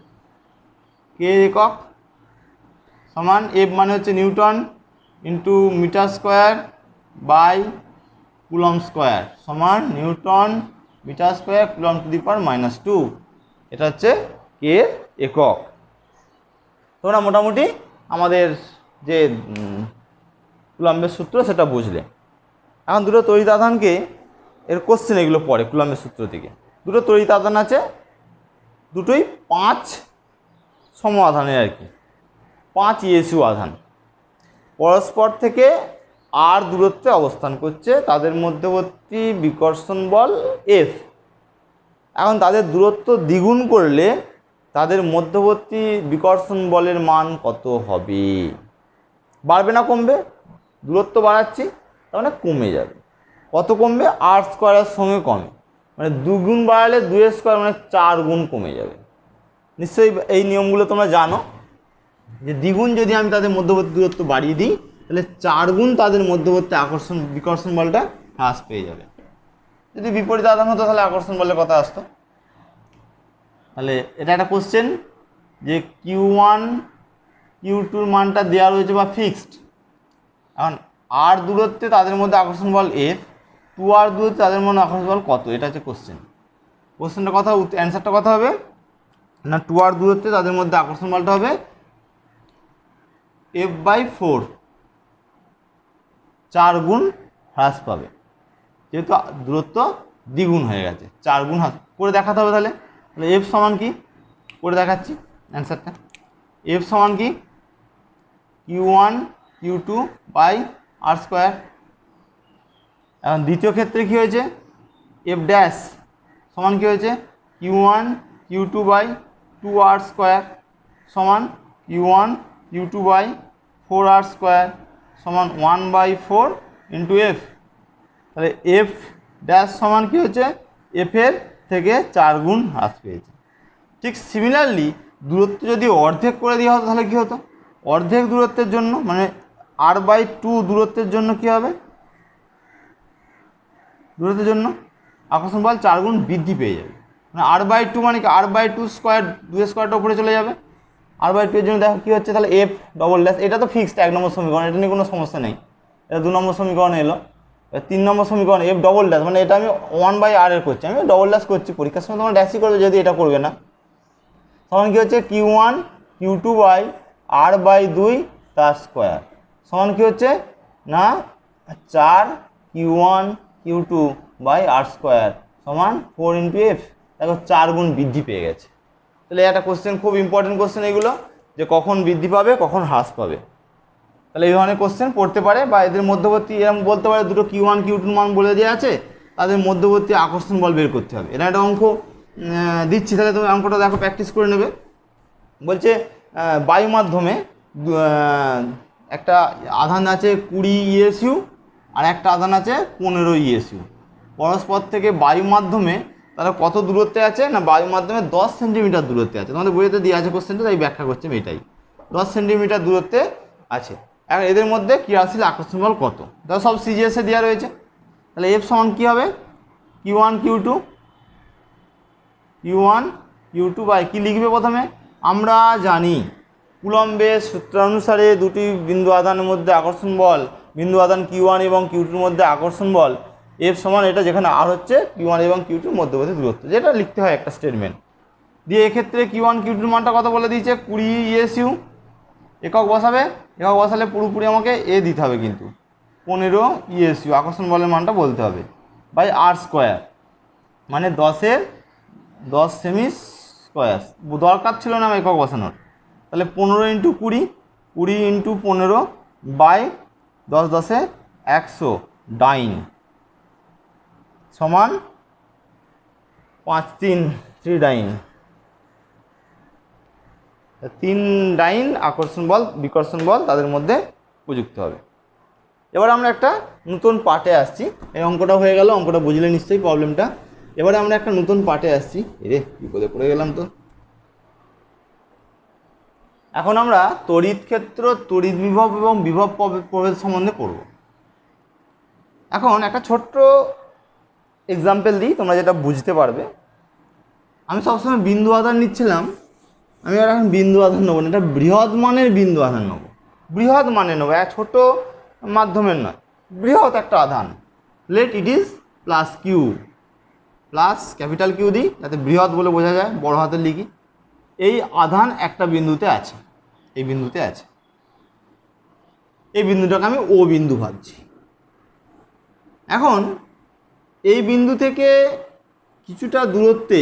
কে এর একক সমান এফ মানে হচ্ছে newton into metre square by coulomb square সমান newton metre square coulomb to the power -2, এটা হচ্ছে কে এর একক। তোমরা মোটামুটি আমাদের যে কুলম্বের সূত্র সেটা বুঝলে। এখন দুটো তড়িতাধানকে, এর কোশ্চেন এগুলো পড়ে কুলম্বের সূত্র থেকে, দুটো তড়িতাধান আছে, দুটোই 5 সম আধানের আর কি, 5 ESU আধান পরস্পর থেকে আর দূরত্বে অবস্থান করছে, তাদের মধ্যবর্তী বিকর্ষণ বল F। এখন তাদের দূরত্ব দ্বিগুণ করলে তাদের মধ্যবর্তী বিকর্ষণ বলের মান কত হবে, বাড়বে না কমবে, দূরত্ব বাড়াচ্ছি তার মানে কমে যাবে, কত কমবে, আর স্কোয়ারের সঙ্গে কমে, মানে 2 গুণ বাড়ালে 2 স্কোয়ার মানে 4 গুণ কমে যাবে। নিশ্চয়ই এই নিয়মগুলো তোমরা জানো যে দ্বিগুণ যদি আমি তাদের মধ্যবর্তী দূরত্ব বাড়িয়ে দিই তাহলে 4 গুণ তাদের মধ্যবর্তী বিকর্ষণ বলটা হ্রাস পেয়ে যাবে। যদি বিপরীত আধান হতো তাহলে আকর্ষণ বলের কথা আসতো। তাহলে এটা একটা কোশ্চেন যে Q1 Q2 মানটা দেওয়া রয়েছে বা ফিক্সড, এখন আর দূরত্বে তাদের মধ্যে আকর্ষণ বল F, 2r দূরত্বে তাদের মধ্যে আকর্ষণ বল কত, এটা হচ্ছে কোশ্চেনটা কথা, অ্যান্সারটা কথা হবে না 2r দূরত্বে তাদের মধ্যে আকর্ষণ বলটা হবে F/4, 4 গুণ হ্রাস পাবে, যেহেতু দূরত্ব দ্বিগুণ হয়ে গেছে, 4 গুণ হ্রাস করে দেখাতে হবে। তাহলে তাহলে এফ সমান কি করে দেখাচ্ছি অ্যান্সারটা। এফ সমান কি Q1 Q2 by r square. এখন দ্বিতীয় ক্ষেত্রে কি হয়েছে, এফ ড্যাশ সমান কি হয়েছে Q1 Q2 by 2r square সমান Q1 Q2 by 4r square সমান 1/4 ইন্টু এফ। তাহলে এফ ড্যাশ সমান কি হচ্ছে এফের থেকে 4 গুণ হ্রাস পেয়েছে। ঠিক সিমিলারলি দূরত্ব যদি অর্ধেক করে দেওয়া হতো তাহলে কী হতো, অর্ধেক দূরত্বের জন্য মানে r/2 দূরত্বের জন্য কী হবে, দূরত্বের জন্য আকর্ষণ বল 4 গুণ বৃদ্ধি পেয়ে যাবে। মানে r/2 মানে কি r/2 স্কোয়ার, 2 স্কোয়ারটা উপরে চলে যাবে। r/2 এর জন্য দেখো কী হচ্ছে, তাহলে এফ ডবল ড্যাশ, এটা তো ফিক্সড 1 নম্বর সমীকরণ, এটা নিয়ে কোনো সমস্যা নেই। এটা 2 নম্বর সমীকরণ এলো। 3 নম্বর সমীকরণ এফ ডবল ড্যাশ, মানে এটা আমি 1/r এর করছি, আমি ডবল ড্যাশ করছি, পরীক্ষার সময় তোমরা ড্যাশই করবে যদি এটা করবে না। সমান কী হচ্ছে Q1 Q2 বাই r/2 তার স্কোয়ার সমান কী হচ্ছে না 4 Q1 Q2 by r square সমান 4 ইন্টু এফ। দেখো 4 গুণ বৃদ্ধি পেয়ে গেছে। তাহলে একটা কোশ্চেন, খুব ইম্পর্টেন্ট কোশ্চেন এগুলো, যে কখন বৃদ্ধি পাবে কখন হ্রাস পাবে। তাহলে এই ধরনের কোশ্চেন পড়তে পারে, বা এদের মধ্যবর্তী এরকম বলতে পারে দুটো Q1 Q2 মান বলে দেওয়া আছে, তাদের মধ্যবর্তী আকর্ষণ বল বের করতে হবে। এটা একটা অঙ্ক দিচ্ছি, তাহলে তুমি অঙ্কটা দেখো, প্র্যাকটিস করে নেবে। বলছে বায়ু মাধ্যমে একটা আধান আছে 20 ESU আর একটা আধান আছে 15 ESU। পরস্পর থেকে বায়ু মাধ্যমে তারা কত দূরত্বে আছে না, বায়ু মাধ্যমে 10 সেন্টিমিটার দূরত্বে আছে। তোমাদের বইতে দিয়ে আছে কোশ্চেনটা, তাই ব্যাখ্যা করছি আমি এটাই। 10 সেন্টিমিটার দূরত্বে আছে। এখন এদের মধ্যে ক্রিয়াশীল আকর্ষণ বল কত, তাহলে সব সিজিএসে দেওয়া রয়েছে। তাহলে এফ সমান কী হবে Q1 Q2 বাই কী লিখবে প্রথমে, আমরা জানি কুলম্বের সূত্রানুসারে দুটি বিন্দু আধানের মধ্যে আকর্ষণ বল, বিন্দু আধান Q1 এবং Q2 মধ্যে আকর্ষণ বল এফ সমান এটা, যেখানে আর হচ্ছে Q1 এবং Q2 মধ্যবর্তী দূরত্ব, যেটা লিখতে হয় একটা স্টেটমেন্ট দিয়ে। এক্ষেত্রে Q1 Q2 মানটা কত বলে দিয়েছে 20 ESU, একক বসাবে, একক বসালে পুরোপুরি আমাকে এ দিতে হবে, কিন্তু 15 ESU আকর্ষণ বলের মানটা বলতে হবে বাই আর স্কোয়ার, মানে 10 সেমি স্কোয়ার। দরকার ছিল না একক বসানোর। তাহলে 15 ইন্টু 20, 20 ইন্টু 15 বাই 10 10 100 ডাইন সমান 5 3 ডাইন, 3 ডাইন আকর্ষণ বল বিকর্ষণ বল তাদের মধ্যে প্রযুক্ত হবে। এবার আমরা একটা নতুন পার্টে আসছি। এই অঙ্কটা হয়ে গেল, অঙ্কটা বুঝলে নিশ্চয়ই প্রবলেমটা। এবারে আমরা একটা নতুন পার্টে আসছি। এরে বিপদে পড়ে গেলাম তো। এখন আমরা তড়িৎ ক্ষেত্র, তড়িৎ বিভব এবং বিভব প্রভেদ সম্বন্ধে পড়ব। এখন একটা ছোট্ট এক্সাম্পল দিই, তোমরা যেটা বুঝতে পারবে। আমি সবসময় বিন্দু আধান নিচ্ছিলাম, আমি আর এখন বিন্দু আধান নেবো না, এটা বৃহৎ মানের বিন্দু আধান নেবো, বৃহৎ মানে নেবো, এক ছোট মাধ্যমের নয়, বৃহৎ একটা আধান। Let it is plus Q, plus capital Q দিই যাতে বৃহৎ বলে বোঝা যায়, বড় হাতের লিখি। এই আধান একটা বিন্দুতে আছে, এই বিন্দুতে আছে, এই বিন্দুটাকে আমি ও বিন্দু ভাবছি। এখন এই বিন্দু থেকে কিছুটা দূরত্বে,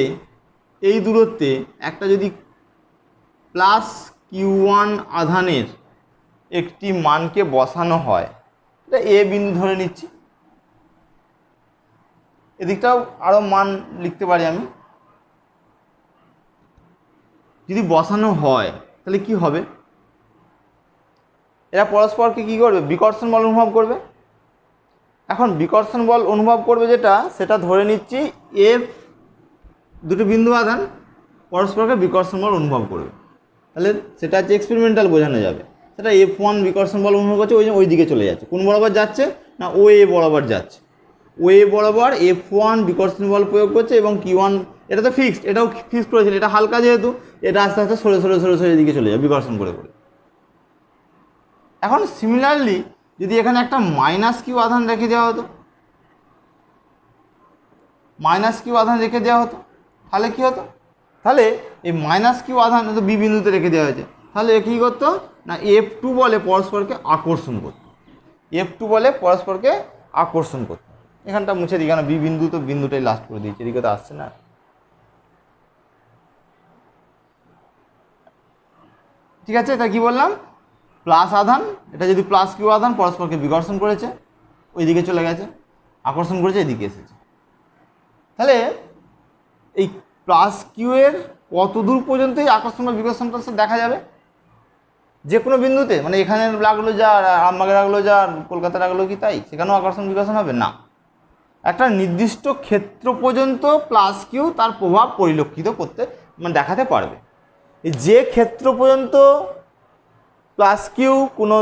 এই দূরত্বে একটা যদি প্লাস Q1 আধানের একটি মানকে বসানো হয়, এটা এ বিন্দু ধরে নিচ্ছি। এদিকটাও আরও মান লিখতে পারি আমি। যদি বসানো হয় তাহলে কি হবে, এরা পরস্পরকে কী করবে, বিকর্ষণ বল অনুভব করবে। এখন বিকর্ষণ বল অনুভব করবে যেটা, সেটা ধরে নিচ্ছি এফ, দুটো বিন্দু আধান পরস্পরকে বিকর্ষণ বল অনুভব করবে। তাহলে সেটা হচ্ছে এক্সপেরিমেন্টাল বোঝানো যাবে। সেটা F1 বিকর্ষণ বল অনুভব করছে, ওই দিকে চলে যাচ্ছে। কোন বরাবর যাচ্ছে না, ও এ বরাবর যাচ্ছে, ও এ বরাবর F1 বিকর্ষণ বল প্রয়োগ করছে এবং Q1, এটা তো ফিক্সড, এটাও ফিক্সড করেছিল, এটা হালকা যেহেতু এটা আস্তে আস্তে সরে সরে সরে সরে দিকে চলে যাবে বিকর্ষণ করে করে। এখন সিমিলারলি যদি এখানে একটা মাইনাস কিউ আধান রেখে দেওয়া হতো, মাইনাস কিউ আধান রেখে দেওয়া হতো, তাহলে কী হতো, তাহলে এই মাইনাস কিউ আধান তো বি বিন্দুতে রেখে দেওয়া হয়েছে, তাহলে এ কী করতো না F2 বলে পরস্পরকে আকর্ষণ করতো, F2 বলে পরস্পরকে আকর্ষণ করতো। এখানটা মুছে দিই, কেন বি বিন্দু তো বিন্দুটাই লাস্ট করে দিয়েছি, এদিকে তো আসছে না। ঠিক আছে, তা কি বললাম, প্লাস আধান, এটা যদি প্লাস কিউ আধান পরস্পরকে বিকর্ষণ করেছে, ওইদিকে চলে গেছে, আকর্ষণ করেছে, এদিকে এসেছে। তাহলে এই প্লাস কিউ এর কত দূর পর্যন্ত এই আকর্ষণ বা বিকর্ষণটা দেখা যাবে? যে কোনো বিন্দুতে, মানে এখানে লাগলো যা, আমবাগে লাগলো যা, কলকাতা লাগলো কি তাই, সেখানেও আকর্ষণ বিকর্ষণ হবে না। একটা নির্দিষ্ট ক্ষেত্র পর্যন্ত প্লাস কিউ তার প্রভাব পরিলক্ষিত করতে, মানে দেখাতে পারবে। যে ক্ষেত্র পর্যন্ত প্লাস কিউ কোনো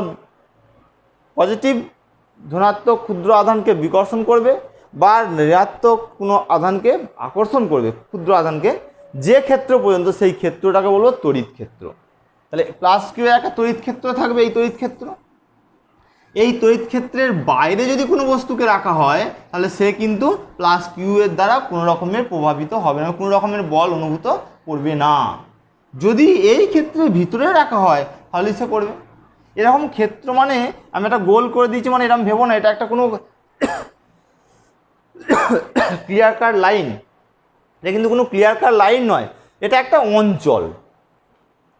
পজিটিভ ধনাত্মক ক্ষুদ্র আধানকে বিকর্ষণ করবে বা ঋণাত্মক কোনো আধানকে আকর্ষণ করবে, ক্ষুদ্র আধানকে, যে ক্ষেত্র পর্যন্ত, সেই ক্ষেত্রটাকে বলবো তড়িৎ ক্ষেত্র। তাহলে প্লাস কিউ একটা তড়িৎ ক্ষেত্র থাকবে, এই তড়িৎ ক্ষেত্র। এই তড়িৎ ক্ষেত্রের বাইরে যদি কোনো বস্তুকে রাখা হয়, তাহলে সে কিন্তু প্লাস কিউ এর দ্বারা কোনো রকমের প্রভাবিত হবে না, কোনো রকমের বল অনুভূত করবে না। যদি এই ক্ষেত্রের ভিতরে রাখা হয় তাহলে সে করবে। এরকম ক্ষেত্র মানে আমি একটা গোল করে দিয়েছি, মানে এরকম ভেবো না এটা একটা কোনো ক্লিয়ার কাট লাইন, এটা কিন্তু কোনো ক্লিয়ার কাট লাইন নয়, এটা একটা অঞ্চল,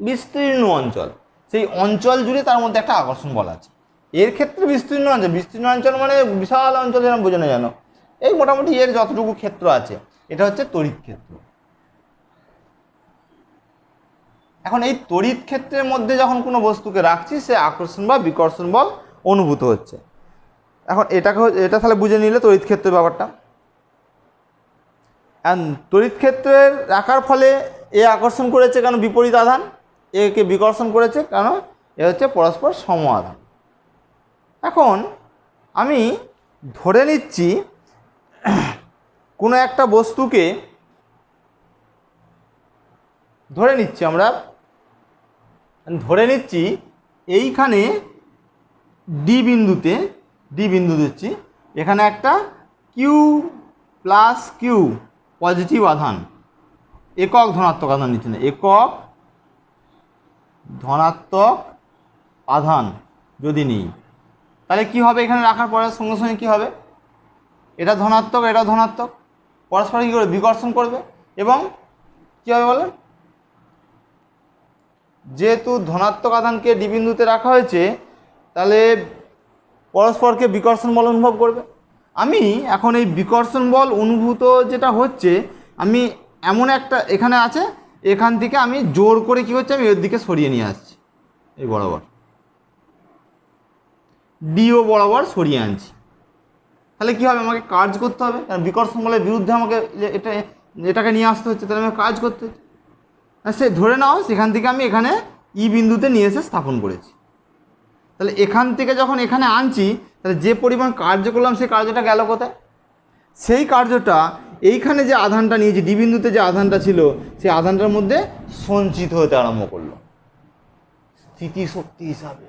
বিস্তীর্ণ অঞ্চল। সেই অঞ্চল জুড়ে তার মধ্যে একটা আকর্ষণ বল আছে। এর ক্ষেত্রে বিস্তীর্ণ অঞ্চল, বিস্তীর্ণ অঞ্চল মানে বিশাল অঞ্চল, যেন বোঝো না জানো, এই মোটামুটি এর যতটুকু ক্ষেত্র আছে, এটা হচ্ছে তড়িৎ ক্ষেত্র। এখন এই তড়িৎ ক্ষেত্রের মধ্যে যখন কোনো বস্তুকে রাখছি, সে আকর্ষণ বা বিকর্ষণ বল অনুভূত হচ্ছে। এখন এটা তাহলে বুঝে নিলে তড়িৎ ক্ষেত্রের ব্যাপারটা। তড়িৎ ক্ষেত্রের রাখার ফলে এ আকর্ষণ করেছে কেন বিপরীত আধান, একে বিকর্ষণ করেছে কেন, এ হচ্ছে পরস্পর সম আধান। এখন আমি ধরে নিচ্ছি কোনো একটা বস্তুকে, ধরে নিচ্ছি এইখানে ডি বিন্দু দিচ্ছি, এখানে একটা কিউ প্লাস কিউ পজিটিভ আধান, একক ধনাত্মক আধান নিচ্ছি না, একক ধনাত্মক আধান যদি নিই, তাহলে কি হবে, এখানে রাখার পরে সঙ্গে সঙ্গে কী হবে, এটা ধনাত্মক, এটা ধনাত্মক, পরস্পর কী করে বিকর্ষণ করবে। এবং কী হবে বলেন, যেহেতু ধনাত্মক আধানকে ডি বিন্দুতে রাখা হয়েছে, তাহলে পরস্পরকে বিকর্ষণ বল অনুভব করবে। আমি এখন এই বিকর্ষণ বল অনুভূত যেটা হচ্ছে, আমি এমন একটা এখানে আছে, এখান থেকে আমি জোর করে কী হচ্ছে, আমি এর দিকে সরিয়ে নিয়ে আসছি, এই বরাবর ডিও বরাবর সরিয়ে আনছি। তাহলে কী হবে, আমাকে কাজ করতে হবে, কারণ বিকর্ষণ বলের বিরুদ্ধে আমাকে এটাকে নিয়ে আসতে হচ্ছে, তাহলে আমাকে কাজ করতে হচ্ছে। সে ধরে নাও সেখান থেকে আমি এখানে ই বিন্দুতে নিয়ে এসে স্থাপন করেছি, তাহলে এখান থেকে যখন এখানে আনছি, তাহলে যে পরিমাণ কার্য করলাম সেই কার্যটা গেল কোথায়, সেই কার্যটা এইখানে যে আধানটা নিয়েছি, ডি বিন্দুতে যে আধানটা ছিল, সেই আধানটার মধ্যে সঞ্চিত হতে আরম্ভ করলো স্থিতিশক্তি হিসাবে।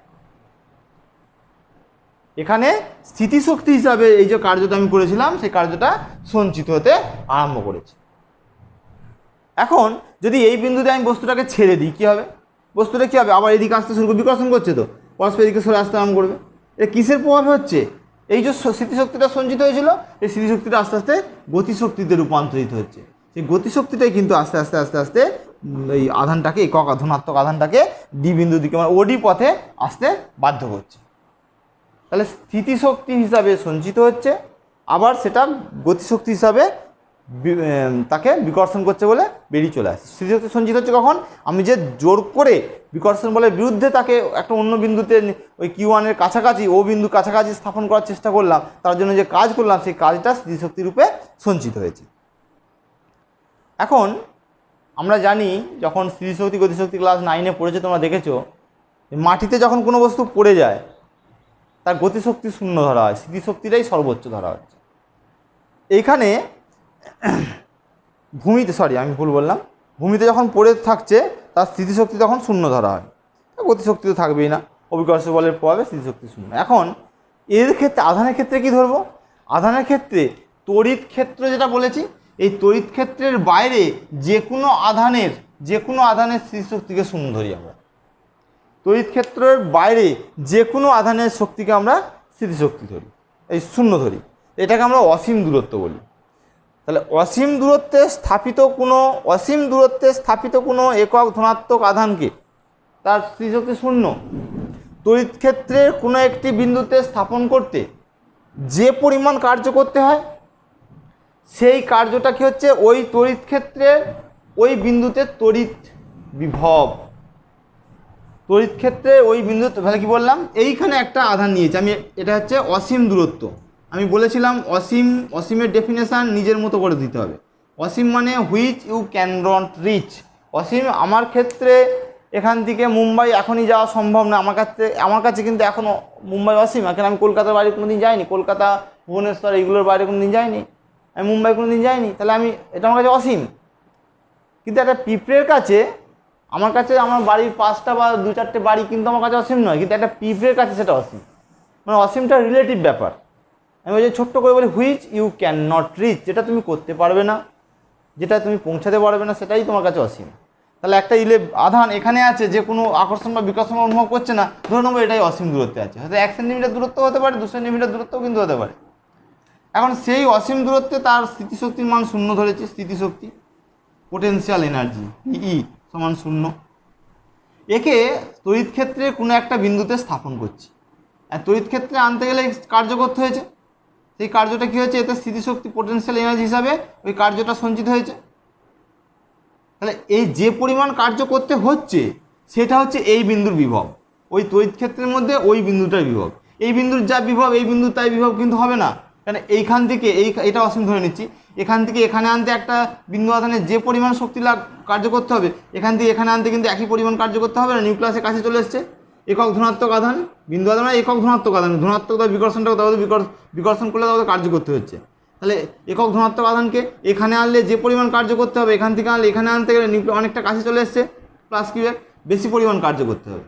এখানে স্থিতিশক্তি হিসাবে এই যে কার্যটা আমি করেছিলাম, সেই কার্যটা সঞ্চিত হতে আরম্ভ করেছে। এখন যদি এই বিন্দুতে আমি বস্তুটাকে ছেড়ে দিই, কী হবে, বস্তুটা কী হবে, আবার এদিকে আসতে শুরু করবে, বিকর্ষণ করছে তো, পরস্পর এদিকে সরে আসতে আরম্ভ করবে। এটা কিসের প্রভাবে হচ্ছে, এই যে স্মৃতিশক্তিটা সঞ্চিত হয়েছিল, এই স্মৃতিশক্তিটা আস্তে আস্তে গতিশক্তিতে রূপান্তরিত হচ্ছে। সেই গতিশক্তিটাই কিন্তু আস্তে আস্তে আস্তে আস্তে এই আধানটাকে, একক ধনাত্মক আধানটাকে ডি বিন্দুর দিকে, মানে ওডি পথে আসতে বাধ্য করছে। তাহলে স্থিতিশক্তি হিসাবে সঞ্চিত হচ্ছে, আবার সেটা গতিশক্তি হিসাবে তাকে বিকর্ষণ করছে বলে বেরিয়ে চলে আসছে। স্থিতিশক্তি সঞ্চিত হচ্ছে কখন, আমি যে জোর করে বিকর্ষণ বলের বিরুদ্ধে তাকে একটা অন্য বিন্দুতে, ওই কিউ ওয়ানের কাছাকাছি, ও বিন্দু কাছাকাছি স্থাপন করার চেষ্টা করলাম, তার জন্য যে কাজ করলাম, সেই কাজটা স্থিতিশক্তি রূপে সঞ্চিত হয়েছে। এখন আমরা জানি, যখন স্থিতিশক্তি গতিশক্তি ক্লাস 9-এ পড়েছে, তোমরা দেখেছো, মাটিতে যখন কোনো বস্তু পড়ে যায়, তার গতিশক্তি শূন্য ধরা হয়, স্থিতিশক্তিটাই সর্বোচ্চ ধরা হচ্ছে। এইখানে ভূমিতে যখন পড়ে থাকছে, তার স্থিতিশক্তি তখন শূন্য ধরা হয়, গতিশক্তি তো থাকবেই না, অভিকর্ষ বলের প্রভাবে স্থিতিশক্তি শূন্য। এখন এর ক্ষেত্রে, আধানের ক্ষেত্রে কি ধরবো, আধানের ক্ষেত্রে তড়িৎ ক্ষেত্র যেটা বলেছি, এই তড়িৎ ক্ষেত্রের বাইরে যে কোনো আধানের স্থিতিশক্তিকে শূন্য ধরি আমরা। তড়িৎ ক্ষেত্রের বাইরে যে কোনো আধানের শক্তিকে আমরা স্থিতিশক্তি ধরি, এই শূন্য ধরি, এটাকে আমরা অসীম দূরত্ব বলি। তাহলে অসীম দূরত্বে স্থাপিত কোনো একক ধনাত্মক আধানকে তার স্থিতিশক্তি শূন্য। তড়িৎ ক্ষেত্রের কোনো একটি বিন্দুতে স্থাপন করতে যে পরিমাণ কার্য করতে হয় সেই কার্যটা কি হচ্ছে ওই তড়িৎ ক্ষেত্রের ওই বিন্দুতে তড়িৎ বিভব। তড়িৎ ক্ষেত্রে ওই বিন্দু, তাহলে কি বললাম, এইখানে একটা আধান নিয়েছি আমি, এটা হচ্ছে অসীম দূরত্ব। আমি বলেছিলাম অসীমের ডেফিনেশান নিজের মতো করে দিতে হবে। অসীম মানে which you can not reach. অসীম আমার ক্ষেত্রে এখান থেকে মুম্বাই এখনই যাওয়া সম্ভব না, আমার কাছে কিন্তু এখনও মুম্বাই অসীম। এখন আমি কলকাতার বাইরে কোনো দিন যাইনি, কলকাতা ভুবনেশ্বর এইগুলোর বাইরে কোনো দিন যাইনি, আমি মুম্বাই কোনো দিন যাইনি, তাহলে এটা আমার কাছে অসীম। কিন্তু একটা পিঁপড়ের কাছে, আমার কাছে আমার বাড়ির 5টা বা 2-4টে বাড়ি কিন্তু আমার কাছে অসীম নয়, কিন্তু একটা পিঁপড়ের কাছে সেটা অসীম। মানে অসীমটা রিলেটিভ ব্যাপার। আমি ওই যে ছোট্ট করে বলি which you can not reach, যেটা তুমি করতে পারবে না, যেটা তুমি পৌঁছাতে পারবে না, সেটাই তোমার কাছে অসীম। তাহলে একটা আধান এখানে আছে যে কোনো আকর্ষণ বা বিকর্ষণ অনুভব করছে না, ধরে নেবো এটাই অসীম দূরত্বে আছে। হয়তো 1 সেন্টিমিটার দূরত্ব হতে পারে, 2 সেন্টিমিটার দূরত্বও কিন্তু হতে পারে। এখন সেই অসীম দূরত্বে তার স্থিতিশক্তির মান 0 ধরেছি। স্থিতিশক্তি পোটেনশিয়াল এনার্জি ই সমান 0। একে তড়িৎ ক্ষেত্রে কোনো একটা বিন্দুতে স্থাপন করছি, আর তড়িৎ ক্ষেত্রে আনতে গেলে কার্য করতে হয়েছে। সেই কার্যটা কী হয়েছে, এতে স্থিতিশক্তি পোটেনশিয়াল এনার্জি হিসাবে ওই কার্যটা সঞ্চিত হয়েছে। তাহলে এই যে পরিমাণ কার্য করতে হচ্ছে সেটা হচ্ছে এই বিন্দুর বিভব। ওই তড়িৎ ক্ষেত্রের মধ্যে ওই বিন্দুটার বিভব। এই বিন্দুর যা বিভব এই বিন্দুর তাই বিভব কিন্তু হবে না, কারণ এইখান থেকে এটা অসীম ধরে নিচ্ছি, এখান থেকে এখানে আনতে একটা বিন্দু আধানে যে পরিমাণ শক্তি কার্য করতে হবে, এখান থেকে এখানে আনতে কিন্তু একই পরিমাণ কার্য করতে হবে না। নিউক্লিয়াসের কাছে চলে এসছে, একক ধনাত্মক আধান, বিন্দু আধান মানে একক ধনাত্মক আধান, ধনাত্মক তার বিকর্ষণটা তাদের বিকর্ষণ করলে তাদের কার্য করতে হচ্ছে। তাহলে একক ধনাত্মক আধানকে এখানে আনলে যে পরিমাণ কার্য করতে হবে, এখান থেকে আনলে এখানে আনতে গেলে অনেকটা কাছে চলে এসছে, প্লাস কিউবের বেশি পরিমাণ কার্য করতে হবে।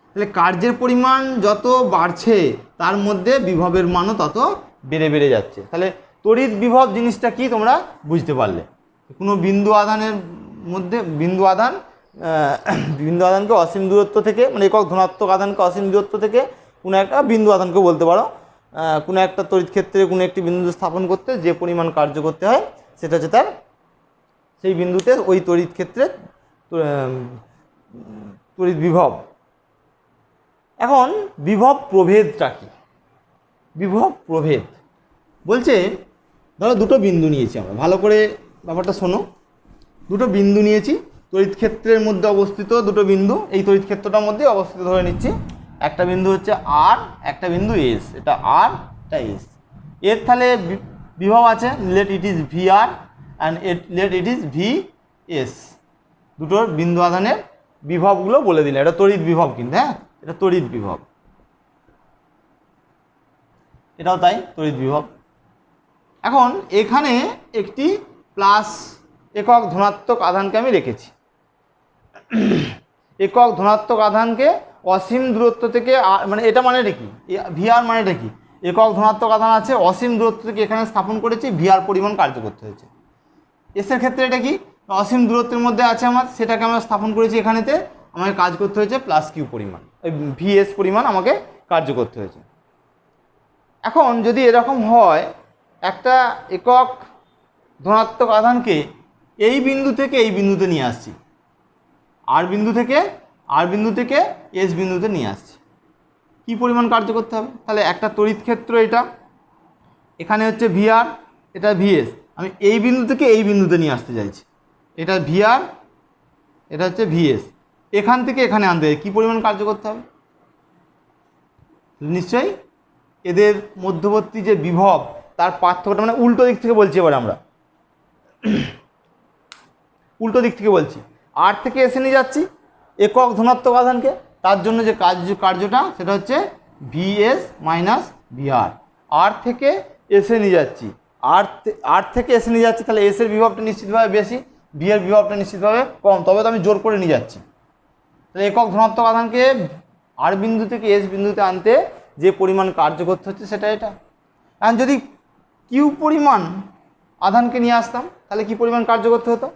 তাহলে কার্যের পরিমাণ যত বাড়ছে তার মধ্যে বিভবের মানও তত বেড়ে বেড়ে যাচ্ছে। তাহলে তড়িৎ বিভব জিনিসটা কি তোমরা বুঝতে পারলে। কোনো বিন্দু আধানের মধ্যে বিন্দু আধানকে অসীম দূরত্ব থেকে, মানে একক ধনাত্মক আধানকে অসীম দূরত্ব থেকে কোনো একটা বিন্দু আধানকে বলতে পারো, কোনো একটা তড়িৎ ক্ষেত্রে কোনো একটি বিন্দু স্থাপন করতে যে পরিমাণ কার্য করতে হয় সেটা হচ্ছে তার সেই বিন্দুতে ওই তড়িৎ ক্ষেত্রে তড়িৎ বিভব। এখন বিভব প্রভেদটা কি? বিভব প্রভেদ বলছে, ধরো দুটো বিন্দু নিয়েছি আমরা, ভালো করে ব্যাপারটা শোনো। দুটো বিন্দু নিয়েছি, তড়িৎ ক্ষেত্রের মধ্যে অবস্থিত দুটো বিন্দু, এই তড়িৎ ক্ষেত্রটার মধ্যে অবস্থিত ধরে নিচ্ছি। একটা বিন্দু হচ্ছে আর, একটা বিন্দু এস, এটা আর, এটা এস। এর তাহলে বিভব আছে, let it is V r and let it is V s. দুটোর বিন্দু আধানের বিভবগুলো বলে দিলে, এটা তড়িৎ বিভব কিন্তু, হ্যাঁ এটা তড়িৎ বিভব, এটাও তাই তড়িৎ বিভব। এখন এখানে একটি প্লাস একক ধনাত্মক আধানকে আমি রেখেছি। একক ধনাত্মক আধানকে অসীম দূরত্ব থেকে, মানে এটা মানেটা কি, ভিআর মানেটা কি, একক ধনাত্মক আধান আছে অসীম দূরত্ব থেকে এখানে স্থাপন করেছি, ভিআর পরিমাণ কার্য করতে হয়েছে। এসের ক্ষেত্রে এটা কি, অসীম দূরত্বের মধ্যে আছে আমার, সেটাকে আমরা স্থাপন করেছি এখানেতে, আমাকে কাজ করতে হয়েছে প্লাস কিউ পরিমাণ, ওই ভিএস পরিমাণ আমাকে কার্য করতে হয়েছে। এখন যদি এরকম হয়, একটা একক ধনাত্মক আধানকে এই বিন্দু থেকে এই বিন্দুতে নিয়ে আসছি, আর বিন্দু থেকে এস বিন্দুতে নিয়ে আসছি, কী পরিমাণ কার্য করতে হবে? তাহলে একটা তড়িৎ ক্ষেত্র, এটা এখানে হচ্ছে ভিআর, এটা ভিএস, আমি এই বিন্দু থেকে এই বিন্দুতে নিয়ে আসতে চাইছি, এটা ভিআর, এটা হচ্ছে ভিএস, এখান থেকে এখানে আনতে কী পরিমাণ কার্য করতে হবে? নিশ্চয়ই এদের মধ্যবর্তী যে বিভব তার পার্থক্যটা, মানে উল্টো দিক থেকে বলছি, এবার আমরা উল্টো দিক থেকে বলছি, আর থেকে এসে নিয়ে যাচ্ছি একক ধনাত্মক আধানকে, তার জন্য যে কার্যটা সেটা হচ্ছে ভিএস মাইনাস ভিআর। আর থেকে এসে নিয়ে যাচ্ছি, আর থেকে এসে নিয়ে যাচ্ছি, তাহলে এসের বিভবটা নিশ্চিতভাবে বেশি, ভি এর বিভবটা নিশ্চিতভাবে কম, তবে তো আমি জোর করে নিয়ে যাচ্ছি। তাহলে একক ধনাত্মক আধানকে আর বিন্দু থেকে এস বিন্দুতে আনতে যে পরিমাণ কার্য করতে হচ্ছে সেটা এটা। এখন যদি কিউ পরিমাণ আধানকে নিয়ে আসতাম তাহলে কি পরিমাণ কার্য করতে হতো?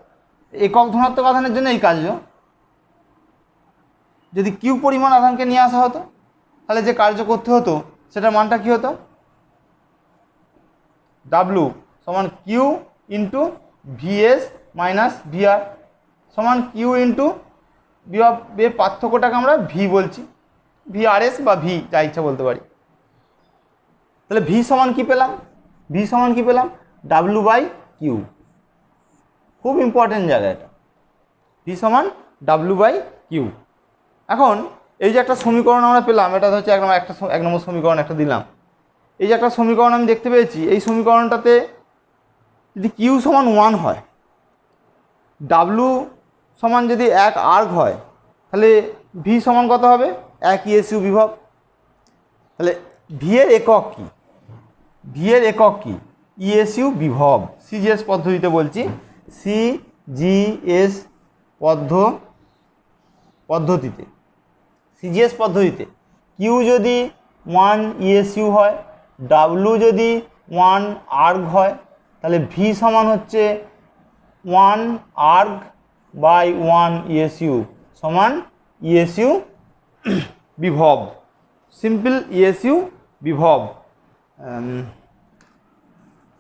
একক ধনাত্মক আধানের জন্য এই কার্য। যদি কিউ পরিমাণ আধানকে নিয়ে আসা হতো তাহলে যে কার্য করতে হতো সেটার মানটা কী হতো? ডাব্লু সমান Q into VS minus VR সমান কিউ ইন্টু বিভবের পার্থক্যটাকে আমরা ভি বলছি, VRS বা ভি যা ইচ্ছা বলতে পারি। তাহলে ভি সমান কি পেলাম? ভি সমান কি পেলাম? W/Q। খুব ইম্পর্টেন্ট জায়গা এটা, ভি সমান W/Q। এখন এই যে একটা সমীকরণ আমরা পেলাম, এটা হচ্ছে এক নম্বর সমীকরণ একটা দিলাম। এই যে একটা সমীকরণ আমি দেখতে পেয়েছি, এই সমীকরণটাতে যদি Q সমান 1 হয়, W সমান যদি 1 আর্গ হয়, তাহলে ভি সমান কত হবে? 1 ESU বিভব। তাহলে ভি এর একক কি? ভি এর একক কি? ESU বিভব। সিজিএস পদ্ধতিতে বলছি, সিজিএস পদ্ধতিতে সিজিএস পদ্ধতিতে কিউ যদি 1 ESU হয়, ডাব্লু যদি 1 আর্গ হয়, তাহলে ভি সমান হচ্ছে 1 আর্গ বাই 1 ESU সমান ESU বিভব। সিম্পল ESU বিভব,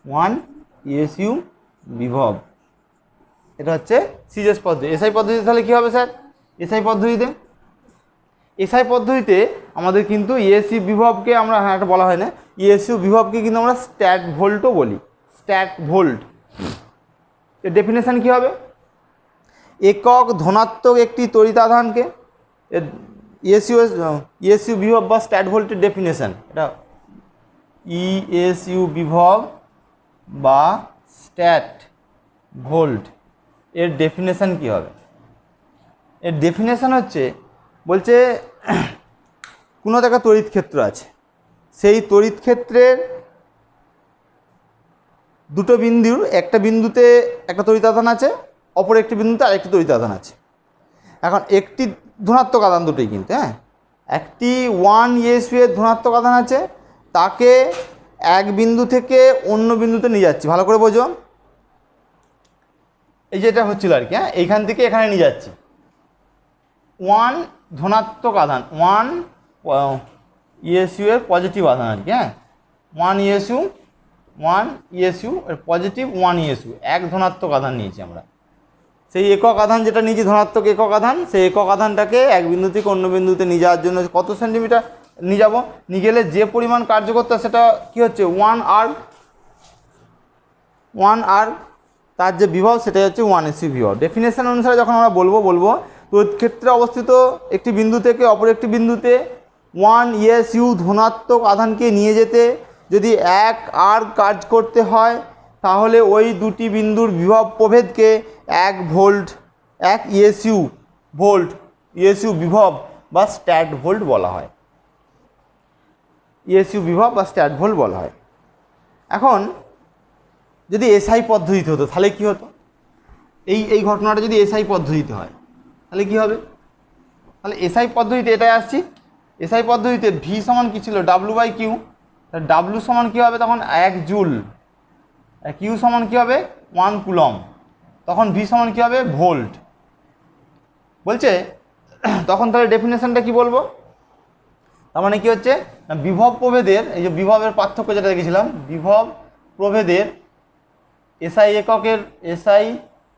1 ESU বিভব। এটা হচ্ছে সিজিএস পদ্ধতি। এসআই পদ্ধতিতে তাহলে কী হবে স্যার? এসআই পদ্ধতিতে আমাদের কিন্তু ESU বিভবকে আমরা, এটা বলা হয় না, ESU বিভবকে কিন্তু আমরা স্ট্যাট ভোল্টও বলি, স্ট্যাট ভোল্ট। এর ডেফিনেশন কী হবে? একক ধনাত্মক একটি তড়িতাধানকে, ESU বিভব বা স্ট্যাট ভোল্টের ডেফিনেশন এটা, ESU বিভব বা স্ট্যাট ভোল্ট এর ডেফিনেশন কী হবে? এর ডেফিনেশন হচ্ছে, বলছে কোনো একটা তড়িৎ ক্ষেত্র আছে, সেই তড়িৎ ক্ষেত্রের দুটো বিন্দুর, একটা বিন্দুতে একটা তড়িতাধান আছে, অপর একটি বিন্দুতে আরেকটি তড়িতাধান আছে। এখন একটি ধনাত্মক আধান, দুটোই কিন্তু, হ্যাঁ, একটি 1 ESU এর ধনাত্মক আধান আছে, তাকে এক বিন্দু থেকে অন্য বিন্দুতে নিয়ে যাচ্ছি। ভালো করে বোঝো, এই যেটা হচ্ছিল আর কি, হ্যাঁ, এইখান থেকে এখানে নিয়ে যাচ্ছি। 1 ধনাত্মক আধান, 1 ESU এর পজিটিভ আধান আর কি, হ্যাঁ, 1 ESU এর পজিটিভ 1 ESU, এক ধনাত্মক আধান নিয়েছি আমরা। সেই একক আধান যেটা নিয়েছি, ধনাত্মক একক আধান, সেই একক আধানটাকে এক বিন্দু থেকে অন্য বিন্দুতে নিয়ে যাওয়ার জন্য কত সেন্টিমিটার নিয়ে যাব? নিয়ে গেলে যে পরিমাণ কার্যকর্তা, সেটা কি হচ্ছে? 1 আর্গ। তার যে বিভব, সেটাই হচ্ছে 1 ESU বিভব। ডেফিনেশন অনুসারে যখন আমরা বলবো তড়িৎ ক্ষেত্রে অবস্থিত একটি বিন্দু থেকে অপর একটি বিন্দুতে 1 ESU ধনাত্মক আধানকে নিয়ে যেতে যদি 1 আর্গ কাজ করতে হয়, তাহলে ওই দুটি বিন্দুর বিভব প্রভেদকে 1 ভোল্ট, 1 ESU বিভব বা স্ট্যাট ভোল্ট বলা হয়। ESU বিভব বা স্ট্যাট ভোল্ট বলা হয়। এখন যদি এসআই পদ্ধতিতে হতো, তাহলে কি হতো? এই ঘটনাটা যদি এসআই পদ্ধতিতে হয়, তাহলে কি হবে? তাহলে এসআই পদ্ধতিতে এটাই আসছি। এসআই পদ্ধতিতে ভি সমান কী ছিল? W/Q। ডাব্লু সমান কী হবে তখন? 1 জুল। কিউ সমান কী হবে? 1 কুলম। তখন ভি সমান কী হবে? ভোল্ট। বলছে তখন তাহলে ডেফিনেশনটা কি বলবো? তার মানে কি হচ্ছে, বিভব প্রভেদের, এই যে বিভবের পার্থক্য যেটা দেখেছিলাম, বিভব প্রভেদের এসআই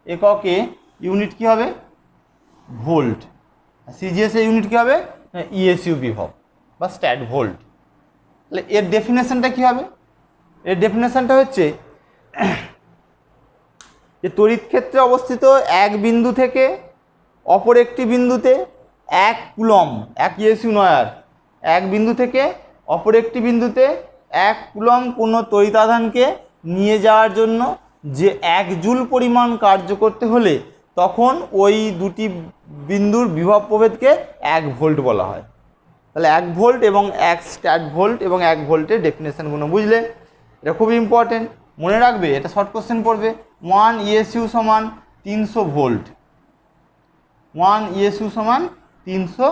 এককে ইউনিট কি হবে? ভোল্ট। সিজিএস এর ইউনিট কি হবে? ESU বিভব বা স্ট্যাট ভোল্ট। তাহলে এর ডেফিনেশনটা কি হবে? এর ডেফিনেশনটা হচ্ছে যে তড়িৎ ক্ষেত্রে অবস্থিত এক বিন্দু থেকে অপর একটি বিন্দুতে 1 কুলম, 1 ESU নয়, আর এক বিন্দু থেকে অপর একটি বিন্দুতে 1 কুলম কোনো তড়িতাধানকে নিয়ে যাওয়ার জন্য যে 1 জুল পরিমাণ কার্য করতে হলে, তখন ওই দুটি বিন্দুর বিভব প্রভেদকে 1 ভোল্ট বলা হয়। তাহলে 1 ভোল্ট এবং 1 স্ট্যাট ভোল্ট এবং 1 ভোল্টের ডেফিনেশনগুলো বুঝলে, এটা খুব ইম্পর্টেন্ট, মনে রাখবে, এটা শর্ট কোশ্চেন পড়বে। 1 ESU সমান 300 ভোল্ট, 1 ESU সমান 300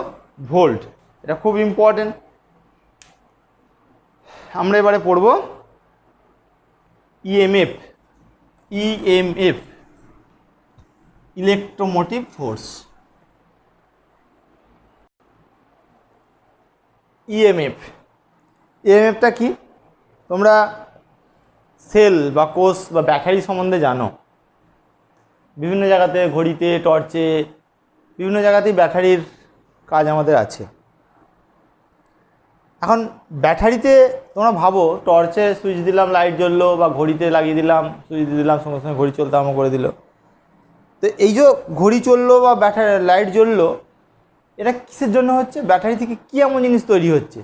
ভোল্ট, এটা খুব ইম্পর্টেন্ট। আমরা এবারে পড়ব EMF, ইলেকট্রোমোটিভ ফোর্স। EMFটা কি? তোমরা সেল বা কোষ বা ব্যাটারি সম্বন্ধে জানো, বিভিন্ন জায়গাতে, ঘড়িতে, টর্চে, বিভিন্ন জায়গাতেই ব্যাটারির কাজ আমাদের আছে। এখন ব্যাটারিতে তোমরা ভাবো টর্চে সুইচ দিলাম লাইট জ্বললো, বা ঘড়িতে লাগিয়ে দিলাম সুইচ দিলাম সঙ্গে সঙ্গে ঘড়ি চলতে আরম্ভ করে দিল। তো এই যে ঘড়ি চললো বা ব্যাটারি লাইট জ্বললো, এটা কিসের জন্য হচ্ছে? ব্যাটারি থেকে কী এমন জিনিস তৈরি হচ্ছে?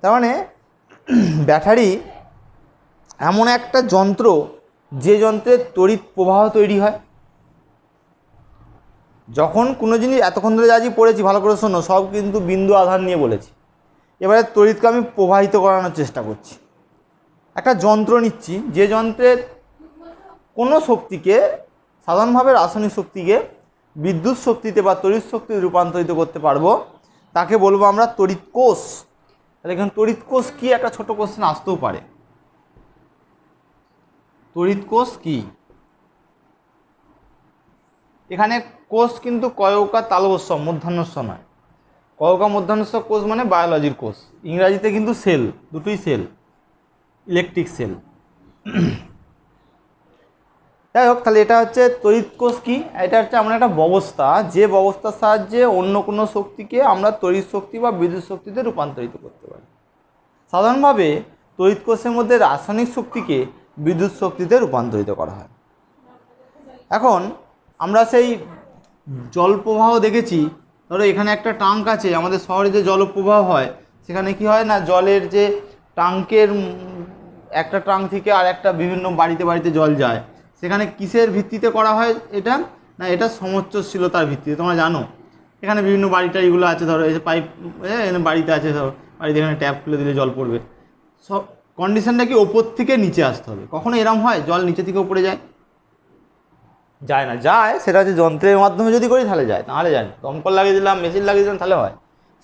তার মানে ব্যাটারি এমন একটা যন্ত্র যে যন্ত্রে তড়িৎ প্রবাহ তৈরি হয়। যখন কোনো জিনিস, এতক্ষণ ধরে যা পড়েছি ভালো করে শোনো, সব কিন্তু বিন্দু আধান নিয়ে বলেছি। এবারে তড়িৎকে আমি প্রবাহিত করানোর চেষ্টা করছি। একটা যন্ত্র নিচ্ছি, যে যন্ত্রের কোনো শক্তিকে, সাধারণভাবে রাসায়নিক শক্তিকে বিদ্যুৎ শক্তিতে বা তড়িৎ শক্তিতে রূপান্তরিত করতে পারবো, তাকে বলবো আমরা তড়িৎ কোষ। তাহলে এখানে তড়িৎ কোষ কী, একটা ছোট কোশ্চেন আসতেও পারে। তড়িৎ কোষ কী? এখানে কোষ কিন্তু কয়কা তালবস্য মধ্যাহ্নস্য নয়। কয়কা মধ্যাহ্নস্য কোষ মানে বায়োলজির কোষ। ইংরাজিতে কিন্তু সেল, দুটোই সেল, ইলেকট্রিক সেল। যাই হোক, তাহলে এটা হচ্ছে তড়িৎ কোষ কি? এটা হচ্ছে এমন একটা ব্যবস্থা, যে ব্যবস্থার সাহায্যে অন্য কোনো শক্তিকে আমরা তড়িৎ শক্তি বা বিদ্যুৎ শক্তিতে রূপান্তরিত করতে পারি। সাধারণভাবে তড়িৎ কোষের মধ্যে রাসায়নিক শক্তিকে বিদ্যুৎ শক্তিতে রূপান্তরিত করা হয়। এখন আমরা সেই জলপ্রবাহ দেখেছি, ধরো এখানে একটা ট্যাঙ্ক আছে, আমাদের শহরে যে জলপ্রবাহ হয় সেখানে কি হয় না, জলের যে ট্যাঙ্কের একটা ট্যাঙ্ক থেকে আর একটা বিভিন্ন বাড়িতে বাড়িতে জল যায়, সেখানে কিসের ভিত্তিতে করা হয় এটা? না, এটা সমোচ্চশীলতার ভিত্তিতে। তোমরা জানো এখানে বিভিন্ন বাড়ি টাড়িগুলো আছে, ধরো এই যে পাইপ এখানে বাড়িতে আছে, ধরো বাড়িতে এখানে ট্যাপ খুলে দিলে জল পড়বে। সব কন্ডিশনটা কি ওপর থেকে নিচে আসতে হবে। কখনো এরম হয় জল নিচে থেকে উপরে যায়? যায় না। যায় সেটা হচ্ছে যন্ত্রের মাধ্যমে যদি করি তাহলে যায়, তাহলে যায় না। দমকল লাগিয়ে দিলাম, মেশিন লাগিয়ে দিলাম, তাহলে হয়।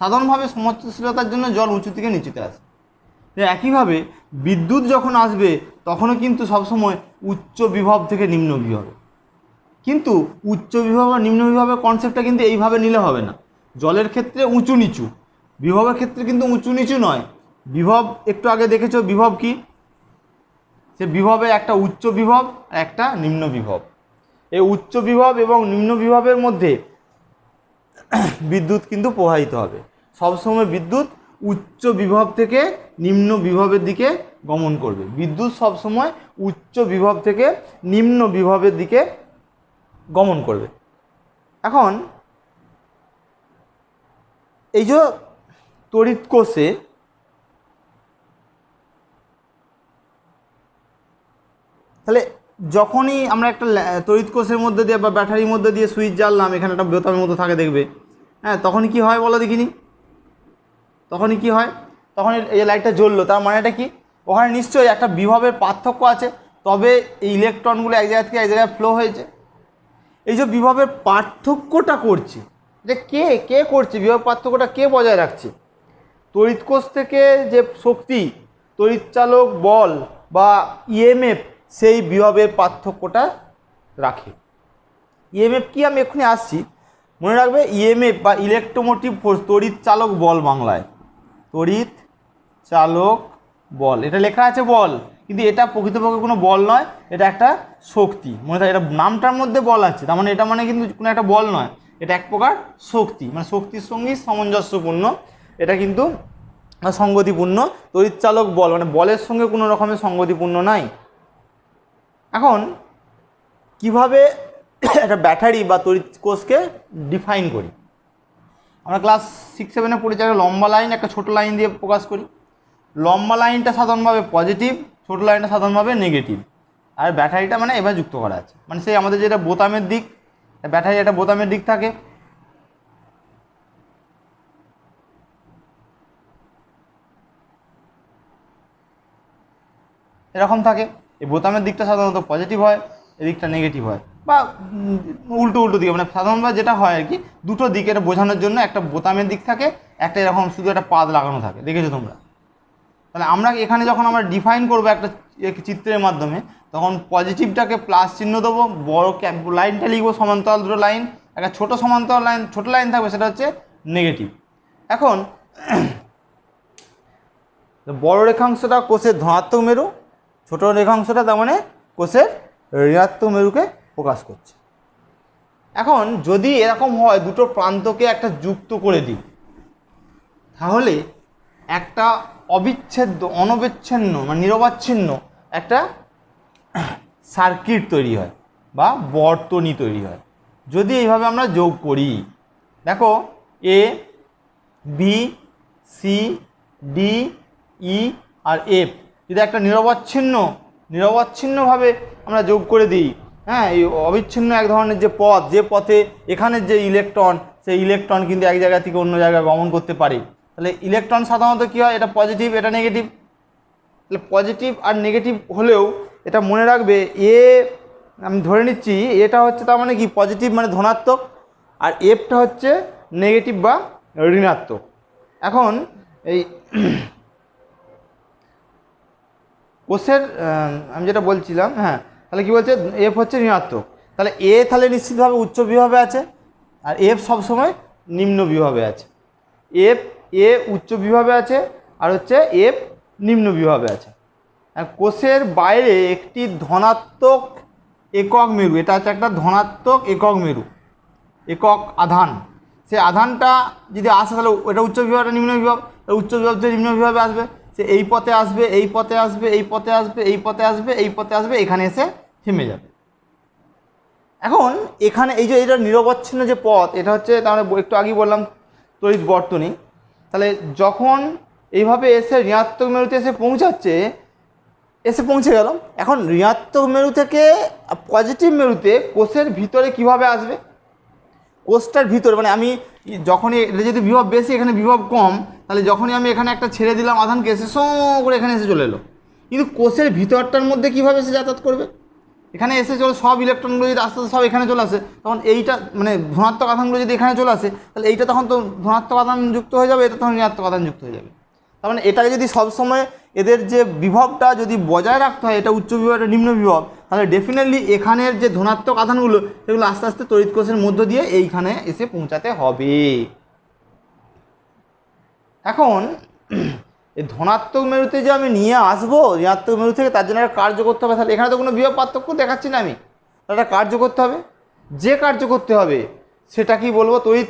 সাধারণভাবে সমোচ্চশীলতার জন্য জল উঁচু থেকে নিচুতে আসে। একইভাবে বিদ্যুৎ যখন আসবে তখনও কিন্তু সবসময় উচ্চ বিভব থেকে নিম্ন বিভবে। কিন্তু উচ্চ বিভব আর নিম্ন বিভবের কনসেপ্টটা কিন্তু এইভাবে নিলে হবে না। জলের ক্ষেত্রে উঁচু নিচু, বিভবের ক্ষেত্রে কিন্তু উঁচু নিচু নয়। বিভব একটু আগে দেখেছো, বিভব কি? সে বিভবে একটা উচ্চ বিভব আর একটা নিম্ন বিভব। এই উচ্চ বিভব এবং নিম্ন বিভবের মধ্যে বিদ্যুৎ কিন্তু প্রবাহিত হবে। সবসময় বিদ্যুৎ উচ্চ বিভব থেকে নিম্ন বিভবের দিকে গমন করবে। বিদ্যুৎ সবসময় উচ্চ বিভব থেকে নিম্ন বিভবের দিকে গমন করবে। এখন এই যে তড়িৎ কোষে তাহলে যখনই আমরা একটা তড়িৎ কোষের মধ্যে দিয়ে বা ব্যাটারির মধ্যে দিয়ে সুইচ জ্বাললাম, এখানে একটা বোতামের মতো থাকে দেখবে, হ্যাঁ, তখনই কি হয় বলো দেখিনি? তখনই কি হয়? তখন এই লাইটটা জ্বললো, তার মানেটা কি? ওখানে নিশ্চয়ই একটা বিভবের পার্থক্য আছে, তবে এই ইলেকট্রনগুলো এক জায়গা থেকে এক জায়গায় ফ্লো হয়েছে। এই যে বিভবের পার্থক্যটা করছে, যে কে কে করছে? বিভব পার্থক্যটা কে বজায় রাখছে? তড়িৎ কোষ থেকে যে শক্তি, তড়িৎচালক বল বা ইএমএফ, সেই বিভবের পার্থক্যটা রাখে। ইএমএফ কি আমি এক্ষুনি আসছি, মনে রাখবে। ইএমএফ বা ইলেকট্রোমোটিভ ফোর্স, তড়িৎ চালক বল, বাংলায় তড়িৎ চালক বল। এটা লেখা আছে বল, কিন্তু এটা প্রকৃতপক্ষে কোনো বল নয়, এটা একটা শক্তি। মনে থাকে, এটা নামটার মধ্যে বল আছে, তার মানে এটা মানে কিন্তু কোনো একটা বল নয়, এটা এক প্রকার শক্তি, মানে শক্তির সঙ্গে সামঞ্জস্যপূর্ণ, এটা কিন্তু সঙ্গতিপূর্ণ। তড়িৎ চালক বল মানে বলের সঙ্গে কোনো রকমের সঙ্গতিপূর্ণ নাই। এখন কিভাবে একটা ব্যাটারি বা তড়িৎ কোষকে ডিফাইন করি? আমরা ক্লাস 6-7-এ পড়েছি, একটা লম্বা লাইন একটা ছোটো লাইন দিয়ে প্রকাশ করি। লম্বা লাইনটা সাধারণভাবে পজিটিভ, ছোটো লাইনটা সাধারণভাবে নেগেটিভ। আর ব্যাটারিটা মানে এবার যুক্ত করা আছে, মানে সেই আমাদের যেটা বোতামের দিক, ব্যাটারি একটা বোতামের দিক থাকে। এরকম থাকে, এই বোতামের দিকটা সাধারণত পজিটিভ হয়, এদিকটা নেগেটিভ হয়, বা উল্টো উল্টো দিকে, মানে সাধারণভাবে যেটা হয় আর কি, দুটো দিকের বোঝানোর জন্য একটা বোতামের দিক থাকে, একটা এরকম শুধু একটা পাত লাগানো থাকে, দেখেছো তোমরা? তাহলে আমরা এখানে যখন আমরা ডিফাইন করবো একটা চিত্রের মাধ্যমে, তখন পজিটিভটাকে প্লাস চিহ্ন দেবো, বড় লাইনটা লিখবো সমান্তরাল দুটো লাইন, একটা ছোটো সমান্তরাল লাইন, ছোটো লাইন থাকবে, সেটা হচ্ছে নেগেটিভ। এখন বড় রেখাংশটা কোষের ধনাত্মক মেরু, ছোট রেখাংশটা তার মানে কোষের ঋণাত্মক মেরুকে প্রকাশ করছে। এখন যদি এরকম হয় দুটো প্রান্তকে একটা যুক্ত করে দিই, তাহলে একটা অবিচ্ছেদ্য অনবিচ্ছিন্ন মানে নিরবচ্ছিন্ন একটা সার্কিট তৈরি হয় বা বর্তনী তৈরি হয় যদি এইভাবে আমরা যোগ করি। দেখো A B C D E R F যদি একটা নিরবচ্ছিন্নভাবে আমরা যোগ করে দিই, হ্যাঁ, এই অবিচ্ছিন্ন এক ধরনের যে পথ, যে পথে এখানের যে ইলেকট্রন, সেই ইলেকট্রন কিন্তু এক জায়গা থেকে অন্য জায়গায় গমন করতে পারে। তাহলে ইলেকট্রন সাধারণত কী হয়, এটা পজিটিভ এটা নেগেটিভ। তাহলে পজিটিভ আর নেগেটিভ হলেও এটা মনে রাখবে, আমি ধরে নিচ্ছি এটা হচ্ছে তার মানে কি পজিটিভ মানে ধনাত্মক, আর এফটা হচ্ছে নেগেটিভ বা ঋণাত্মক। এখন এই কোষের আমি যেটা বলছিলাম, হ্যাঁ, তাহলে কি বলছে এফ হচ্ছে ঋণাত্মক, তাহলে এ তাহলে নিশ্চিতভাবে উচ্চ বিভবে আছে আর এফ সবসময় নিম্ন বিভবে আছে। এ উচ্চ বিভবে আছে আর হচ্ছে এফ নিম্ন বিভবে আছে। আর কোষের বাইরে একটি ধনাত্মক একক মেরু, এটা হচ্ছে একটা ধনাত্মক একক মেরু, একক আধান। সেই আধানটা যদি আসে তাহলে এটা উচ্চ বিভবটা নিম্ন বিভব, উচ্চ বিভব থেকে নিম্ন বিভবে আসবে, সে এই পথে আসবে, এই পথে আসবে, এই পথে আসবে, এই পথে আসবে, এই পথে আসবে, এখানে এসে থেমে যাবে। এখন এখানে এই যে এটা নিরবচ্ছিন্ন যে পথ, এটা হচ্ছে তার মানে একটু আগেই বললাম তড়িৎ বর্তনী। তাহলে যখন এইভাবে এসে ঋণাত্মক মেরুতে এসে পৌঁছে গেল, এখন ঋণাত্মক মেরু থেকে পজিটিভ মেরুতে কোষের ভিতরে কিভাবে আসবে, কোষটার ভিতরে মানে আমি যখনই এটা যদি বিভব বেশি এখানে বিভব কম, তাহলে যখনই আমি এখানে একটা ছেড়ে দিলাম আধানকে, এসে সো করে এখানে এসে চলে এলো। কিন্তু কোষের ভিতরটার মধ্যে কীভাবে এসে যাতায়াত করবে, এখানে এসে চলে সব ইলেকট্রনগুলো যদি আস্তে আস্তে সব এখানে চলে আসে, তখন এইটা মানে ধনাত্মক আধানগুলো যদি এখানে চলে আসে, তাহলে এইটা তখন তো ধনাত্মক আধান যুক্ত হয়ে যাবে, এটা তখন ঋণাত্মক আধান যুক্ত হয়ে যাবে। তার মানে এটাকে যদি সবসময় এদের যে বিভবটা যদি বজায় রাখতে হয়, এটা উচ্চ বিভব এটা নিম্ন বিভব, তাহলে ডেফিনেটলি এখানের যে ধনাত্মক আধানগুলো সেগুলো আস্তে আস্তে তড়িৎ কোষের মধ্য দিয়ে এইখানে এসে পৌঁছাতে হবে। এখন এই ধনাত্মক মেরুতে যে আমি নিয়ে আসবো ঋণাত্মক মেরু থেকে, তার জন্য একটা কার্য করতে হবে। তাহলে এখানে তো কোনো বিভব পার্থক্য দেখাচ্ছি না আমি, একটা কার্য করতে হবে। যে কার্য করতে হবে সেটা কি বলবো, তড়িৎ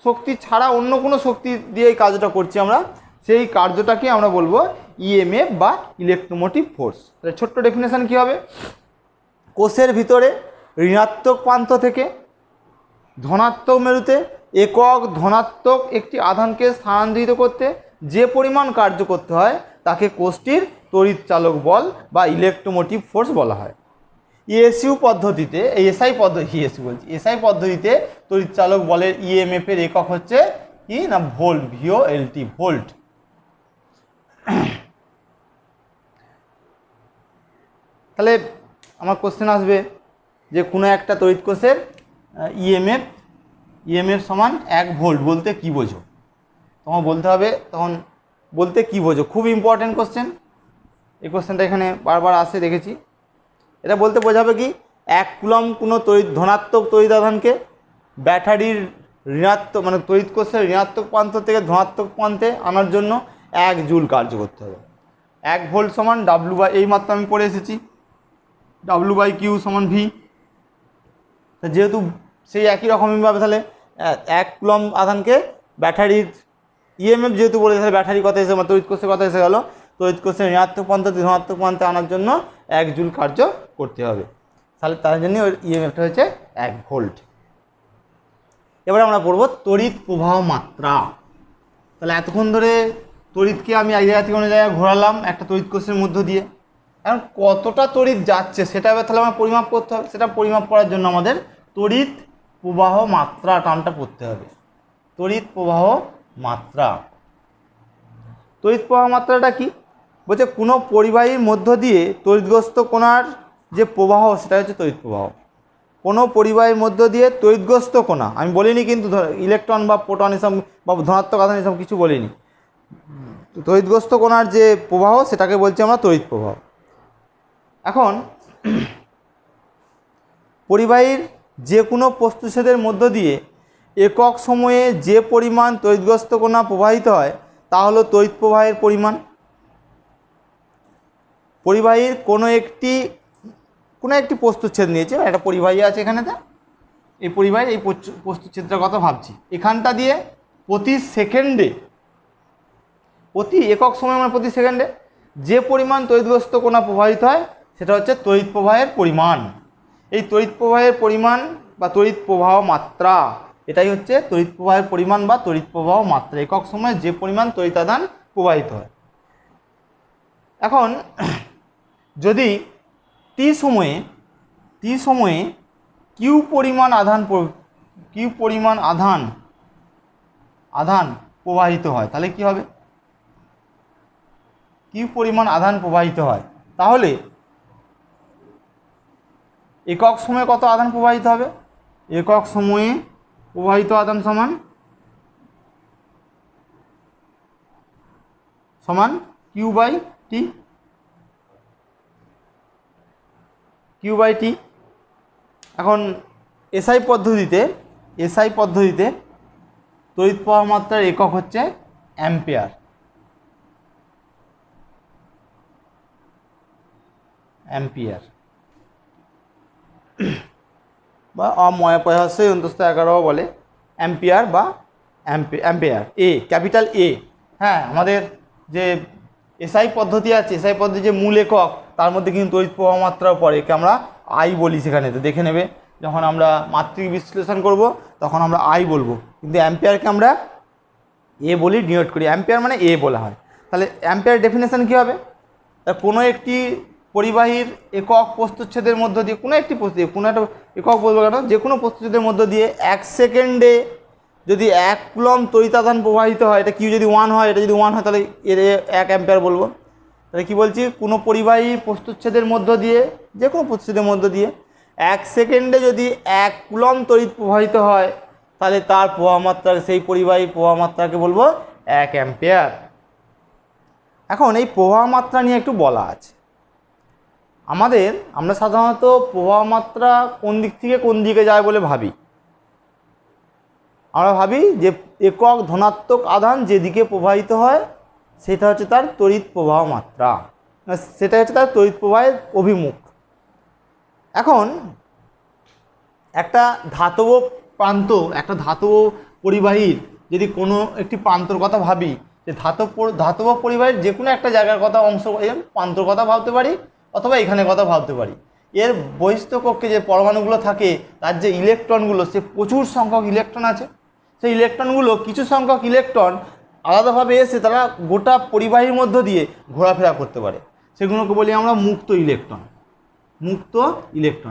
শক্তি ছাড়া অন্য কোনো শক্তি দিয়ে এই কাজটা করছি আমরা, সেই কার্যটাকে আমরা বলবো ইএমএফ বা ইলেকট্রোমোটিভ ফোর্স। তাহলে ছোট্ট ডেফিনেশন কী হবে, কোষের ভিতরে ঋণাত্মক প্রান্ত থেকে ধনাত্মক মেরুতে একক ধনাত্মক একটি আধানকে স্থানান্তরিত করতে যে পরিমাণ কার্য করতে হয় তাকে কোষটির তড়িৎ চালক বল বা ইলেকট্রোমোটিভ ফোর্স বলা হয়। এসআই পদ্ধতিতে এসআই পদ্ধতিতে তড়িৎ চালক বলের ইএমএফ এর একক হচ্ছে কি না ভোল্ট, VOLT, ভোল্ট। তাহলে আমার কোশ্চেন আসবে যে কোনো একটা তড়িৎ কোষের ইএমএফ সমান 1 ভোল্ট বলতে কি বোঝো, তোমার বলতে হবে তখন বলতে কি বোঝো। খুব ইম্পর্টেন্ট কোশ্চেন, এই কোশ্চেনটা এখানে বারবার আসে দেখেছি। এটা বলতে বোঝাবে কি 1 কুলম কোনো ধনাত্মক তড়িৎ আধানকে ব্যাটারির ঋণাত্মক মানে তড়িৎ কোষের ঋণাত্মক প্রান্ত থেকে ধনাত্মক প্রান্তে আনার জন্য 1 জুল কার্য করতে হবে। 1 ভোল্ট সমান W বাই, এই মাত্র আমি পড়ে এসেছি W/Q সমান V। যেহেতু সেই একই রকমইভাবে তাহলে 1 কুলম আধানকে ব্যাটারির ইএমএফ যেহেতু বলে, তাহলে ব্যাটারি কথা এসে তড়িৎ কোষের কথা এসে গেল, তড়িৎ কোষের ঋণাত্মক প্রান্ত থেকে ধনাত্মক প্রান্তে আনার জন্য 1 জুল কার্য করতে হবে। তাহলে তার জন্য ওই ইএমএফটা হচ্ছে 1 ভোল্ট। এবারে আমরা পড়ব তড়িৎ প্রবাহ মাত্রা। তাহলে এতক্ষণ ধরে তড়িৎকে আমি এক জায়গা থেকে অন্য জায়গায় ঘোরালাম একটা তড়িৎ কোষের মধ্য দিয়ে, এখন কতটা তড়িৎ যাচ্ছে সেটা এবার তাহলে আমার পরিমাপ করতে হবে। সেটা পরিমাপ করার জন্য আমাদের তড়িৎ প্রবাহ মাত্রা টার্মটা পড়তে হবে। তড়িৎ প্রবাহ মাত্রা, তড়িৎ প্রবাহ মাত্রাটা কি বলছে, কোনো পরিবাহীর মধ্য দিয়ে তড়িৎগ্রস্ত কণার যে প্রবাহ সেটা হচ্ছে তড়িৎ প্রবাহ। কোনো পরিবাহীর মধ্য দিয়ে তড়িৎগ্রস্ত কণা, আমি বলিনি কিন্তু ইলেকট্রন বা প্রোটন এসব বা ধনাত্মক আধান এসব কিছু বলিনি, তড়িৎগ্রস্ত কণার যে প্রবাহ সেটাকে বলছি আমরা তড়িৎ প্রবাহ। এখন পরিবাহীর যে কোনো প্রস্তুচ্ছেদের মধ্য দিয়ে একক সময়ে যে পরিমাণ তড়িৎগ্রস্ত কণা প্রবাহিত হয় তা হলো তড়িৎ প্রবাহের পরিমাণ। পরিবাহীর কোনো একটি প্রস্তুচ্ছেদ নিয়েছে, একটা পরিবাহী আছে এখানেতে, এই পরিবাহীর এই প্রস্থচ্ছেদটার কথা ভাবছি। এখানটা দিয়ে প্রতি সেকেন্ডে, প্রতি একক সময় মানে প্রতি সেকেন্ডে যে পরিমাণ তড়িৎগ্রস্ত কণা প্রবাহিত হয় সেটা হচ্ছে তড়িৎ প্রবাহের পরিমাণ। এই তড়িৎ প্রবাহের পরিমাণ বা তড়িৎ প্রবাহ মাত্রা, এটাই হচ্ছে তড়িৎ প্রবাহের পরিমাণ বা তড়িৎ প্রবাহ মাত্রা, একক সময়ে যে পরিমাণ তড়িতাদান প্রবাহিত হয়। এখন যদি টি সময়ে কিউ পরিমাণ আধান প্রবাহিত হয়, তাহলে কি হবে? কিউ পরিমাণ আধান প্রবাহিত হয়, তাহলে একক সময়ে কত আধান প্রবাহিত হবে? একক সময়ে প্রবাহিত আধান সমান কিউ বাই টি। এখন এসআই পদ্ধতিতে তড়িৎ প্রবাহ মাত্রার একক হচ্ছে অ্যাম্পিয়ার। বা অময়পয়াসে অন্তস্থ 11 বলে অ্যাম্পিয়ার বা অ্যাম্পিয়ার, এ ক্যাপিটাল এ। হ্যাঁ, আমাদের যে এসআই পদ্ধতি আছে, এসআই পদ্ধতি যে মূল একক, তার মধ্যে কিন্তু তড়িৎ প্রবাহ মাত্রাও পড়ে, একে আমরা আই বলি। সেখানে তো দেখে নেবে, যখন আমরা মাত্রিক বিশ্লেষণ করব তখন আমরা আই বলবো, কিন্তু অ্যাম্পিয়ারকে আমরা এ বলি, ডিনোট করি। অ্যাম্পিয়ার মানে এ বলা হয়। তাহলে অ্যাম্পিয়ার ডেফিনেশন কী হবে? কোনো একটি পরিবাহীর একক প্রস্থচ্ছেদের মধ্য দিয়ে, কোনো একটা একক বলবো কেন, যে কোনো প্রস্থচ্ছেদের মধ্য দিয়ে 1 সেকেন্ডে যদি 1 কুলম্ব তড়িতাদান প্রবাহিত হয়, এটা কিউ যদি 1 হয়, এটা যদি 1 হয়, তাহলে এর 1 অ্যাম্পিয়ার বলবো। তাহলে কী বলছি? কোনো পরিবাহী প্রস্থচ্ছেদের মধ্য দিয়ে, যে কোনো প্রস্থচ্ছেদের মধ্য দিয়ে 1 সেকেন্ডে যদি 1 কুলম্ব তড়িৎ প্রবাহিত হয়, তাহলে তার প্রবাহ মাত্রা, সেই পরিবাহীর প্রবাহ মাত্রাকে বলবো 1 অ্যাম্পিয়ার। এখন এই প্রবাহ মাত্রা নিয়ে একটু বলা আছে। আমরা সাধারণত প্রবাহ মাত্রা কোন দিক থেকে কোন দিকে যায় বলে ভাবি? আমরা ভাবি যে একক ধনাত্মক আধান যেদিকে প্রবাহিত হয় সেটা হচ্ছে তার তড়িৎ প্রবাহ মাত্রা, সেটা হচ্ছে তার তড়িৎ প্রবাহের অভিমুখ। এখন একটা ধাতব পরিবাহীর যদি কোনো একটি প্রান্তর কথা ভাবি, যে ধাতব পরিবাহীর যে কোনো একটা জায়গার কথা, প্রান্তর কথা ভাবতে পারি, অথবা এখানে কথা ভাবতে পারি। এর বহিস্থ কক্ষে যে পরমাণুগুলো থাকে, তার যে ইলেকট্রনগুলো, সে প্রচুর সংখ্যক ইলেকট্রন আছে। সেই ইলেকট্রনগুলো, কিছু সংখ্যক ইলেকট্রন আলাদাভাবে এসে তারা গোটা পরিবাহীর মধ্য দিয়ে ঘোরাফেরা করতে পারে, সেগুলোকে বলি আমরা মুক্ত ইলেকট্রন।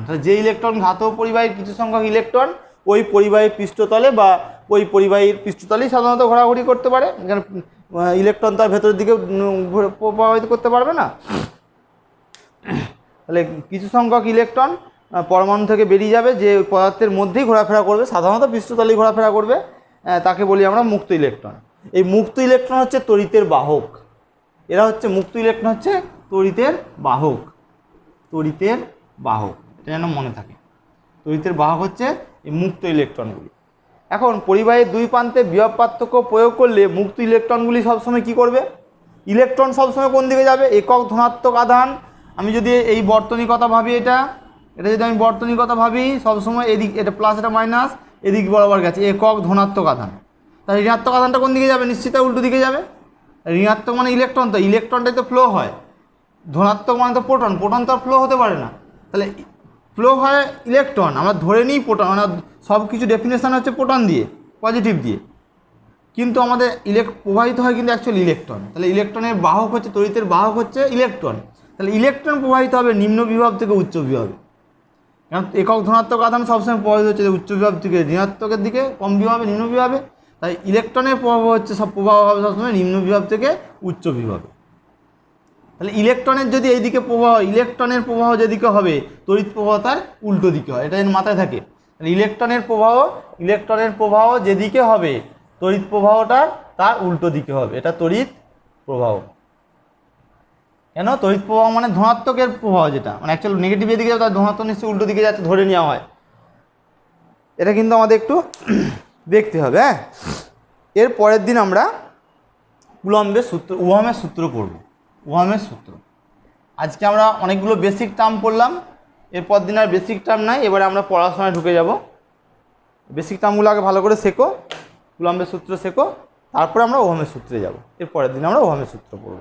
তাহলে যে ইলেকট্রন, ধাতব পরিবাহীর কিছু সংখ্যক ইলেকট্রন ওই পরিবাহীর পৃষ্ঠতলে বা ওই পরিবাহীর পৃষ্ঠতলেই সাধারণত ঘোরাঘুরি করতে পারে, এখানে ইলেকট্রন তার ভেতরের দিকে প্রবাহিত করতে পারবে না। তাহলে কিছু সংখ্যক ইলেকট্রন পরমাণু থেকে বেরিয়ে যাবে, যে পদার্থের মধ্যেই ঘোরাফেরা করবে, সাধারণত পৃষ্ঠতলেই ঘোরাফেরা করবে, তাকে বলি আমরা মুক্ত ইলেকট্রন। এই মুক্ত ইলেকট্রন হচ্ছে তড়িতের বাহক। এরা হচ্ছে মুক্ত ইলেকট্রন, হচ্ছে তড়িতের বাহক। এটা যেন মনে থাকে, তড়িতের বাহক হচ্ছে এই মুক্ত ইলেকট্রনগুলি। এখন পরিবাহীর দুই প্রান্তে বিভব পার্থক্য প্রয়োগ করলে মুক্ত ইলেকট্রনগুলি সবসময় কী করবে? ইলেকট্রন সবসময় কোন দিকে যাবে? একক ধনাত্মক আধান। আমি যদি এই বর্তনী কথা ভাবি, এটা যদি আমি বর্তনী কথা ভাবি, সবসময় এদিক, এটা প্লাস, এটা মাইনাস, এদিক বরাবর গেছে একক ধনাত্মক আধান। তাহলে ঋণাত্মক আধানটা কোন দিকে যাবে? নিশ্চিত উল্টো দিকে যাবে। ঋণাত্মক মানে ইলেকট্রন, তো ইলেকট্রনটাই তো ফ্লো হয়। ধনাত্মক মানে তো প্রোটন তো ফ্লো হতে পারে না। তাহলে ফ্লো হয় ইলেকট্রন, আমরা ধরে নিই প্রোটন, মানে সব কিছু ডেফিনেশান হচ্ছে প্রোটন দিয়ে, পজিটিভ দিয়ে, কিন্তু আমাদের প্রবাহিত হয় কিন্তু অ্যাকচুয়ালি ইলেকট্রন। তাহলে ইলেকট্রনের বাহক হচ্ছে, তড়িতের বাহক হচ্ছে ইলেকট্রন। তাহলে ইলেকট্রন প্রবাহিত হবে নিম্ন বিভব থেকে উচ্চ বিভবে, কারণ একক ধনাত্মক আধান সবসময় প্রবাহিত হচ্ছে উচ্চ বিভব থেকে ঋণাত্মকের দিকে, কম বিভবে, নিম্ন বিভবে। তাই ইলেকট্রনের প্রভাব হচ্ছে, প্রবাহ হবে সবসময় নিম্ন বিভব থেকে উচ্চ বিভবে। তাহলে ইলেকট্রনের যদি এইদিকে প্রবাহ, ইলেকট্রনের প্রবাহ যেদিকে হবে, তড়িৎ প্রবাহ তার উল্টো দিকে হয়, এটা যেন মাথায় থাকে। তাহলে ইলেকট্রনের প্রবাহ যেদিকে হবে, তড়িৎ প্রবাহটা তার উল্টো দিকে হবে, এটা তড়িৎ প্রবাহ। কেন? তড়িৎ প্রবাহ মানে ধনাত্মকের প্রবাহ, যেটা মানে অ্যাকচুয়ালি নেগেটিভ এদিকে যাবে, তার ধনাত্মক নিশ্চয়ই উল্টো দিকে যাচ্ছে, ধরে নেওয়া হয়। এটা কিন্তু আমাদের একটু দেখতে হবে। হ্যাঁ, এর পরের দিন আমরা কুলম্বের সূত্র, ওহমের সূত্র পড়ব। ওহমের সূত্র। আজকে আমরা অনেকগুলো বেসিক টার্ম পড়লাম, এরপর দিন আর বেসিক টার্ম নাই, এবারে আমরা পড়াশোনায় ঢুকে যাব। বেসিক টার্মগুলো আগে ভালো করে শেখো, কুলম্বের সূত্র শেখো, তারপরে আমরা ওহমের সূত্রে যাব। এর পরের দিন আমরা ওহমের সূত্র পড়ব।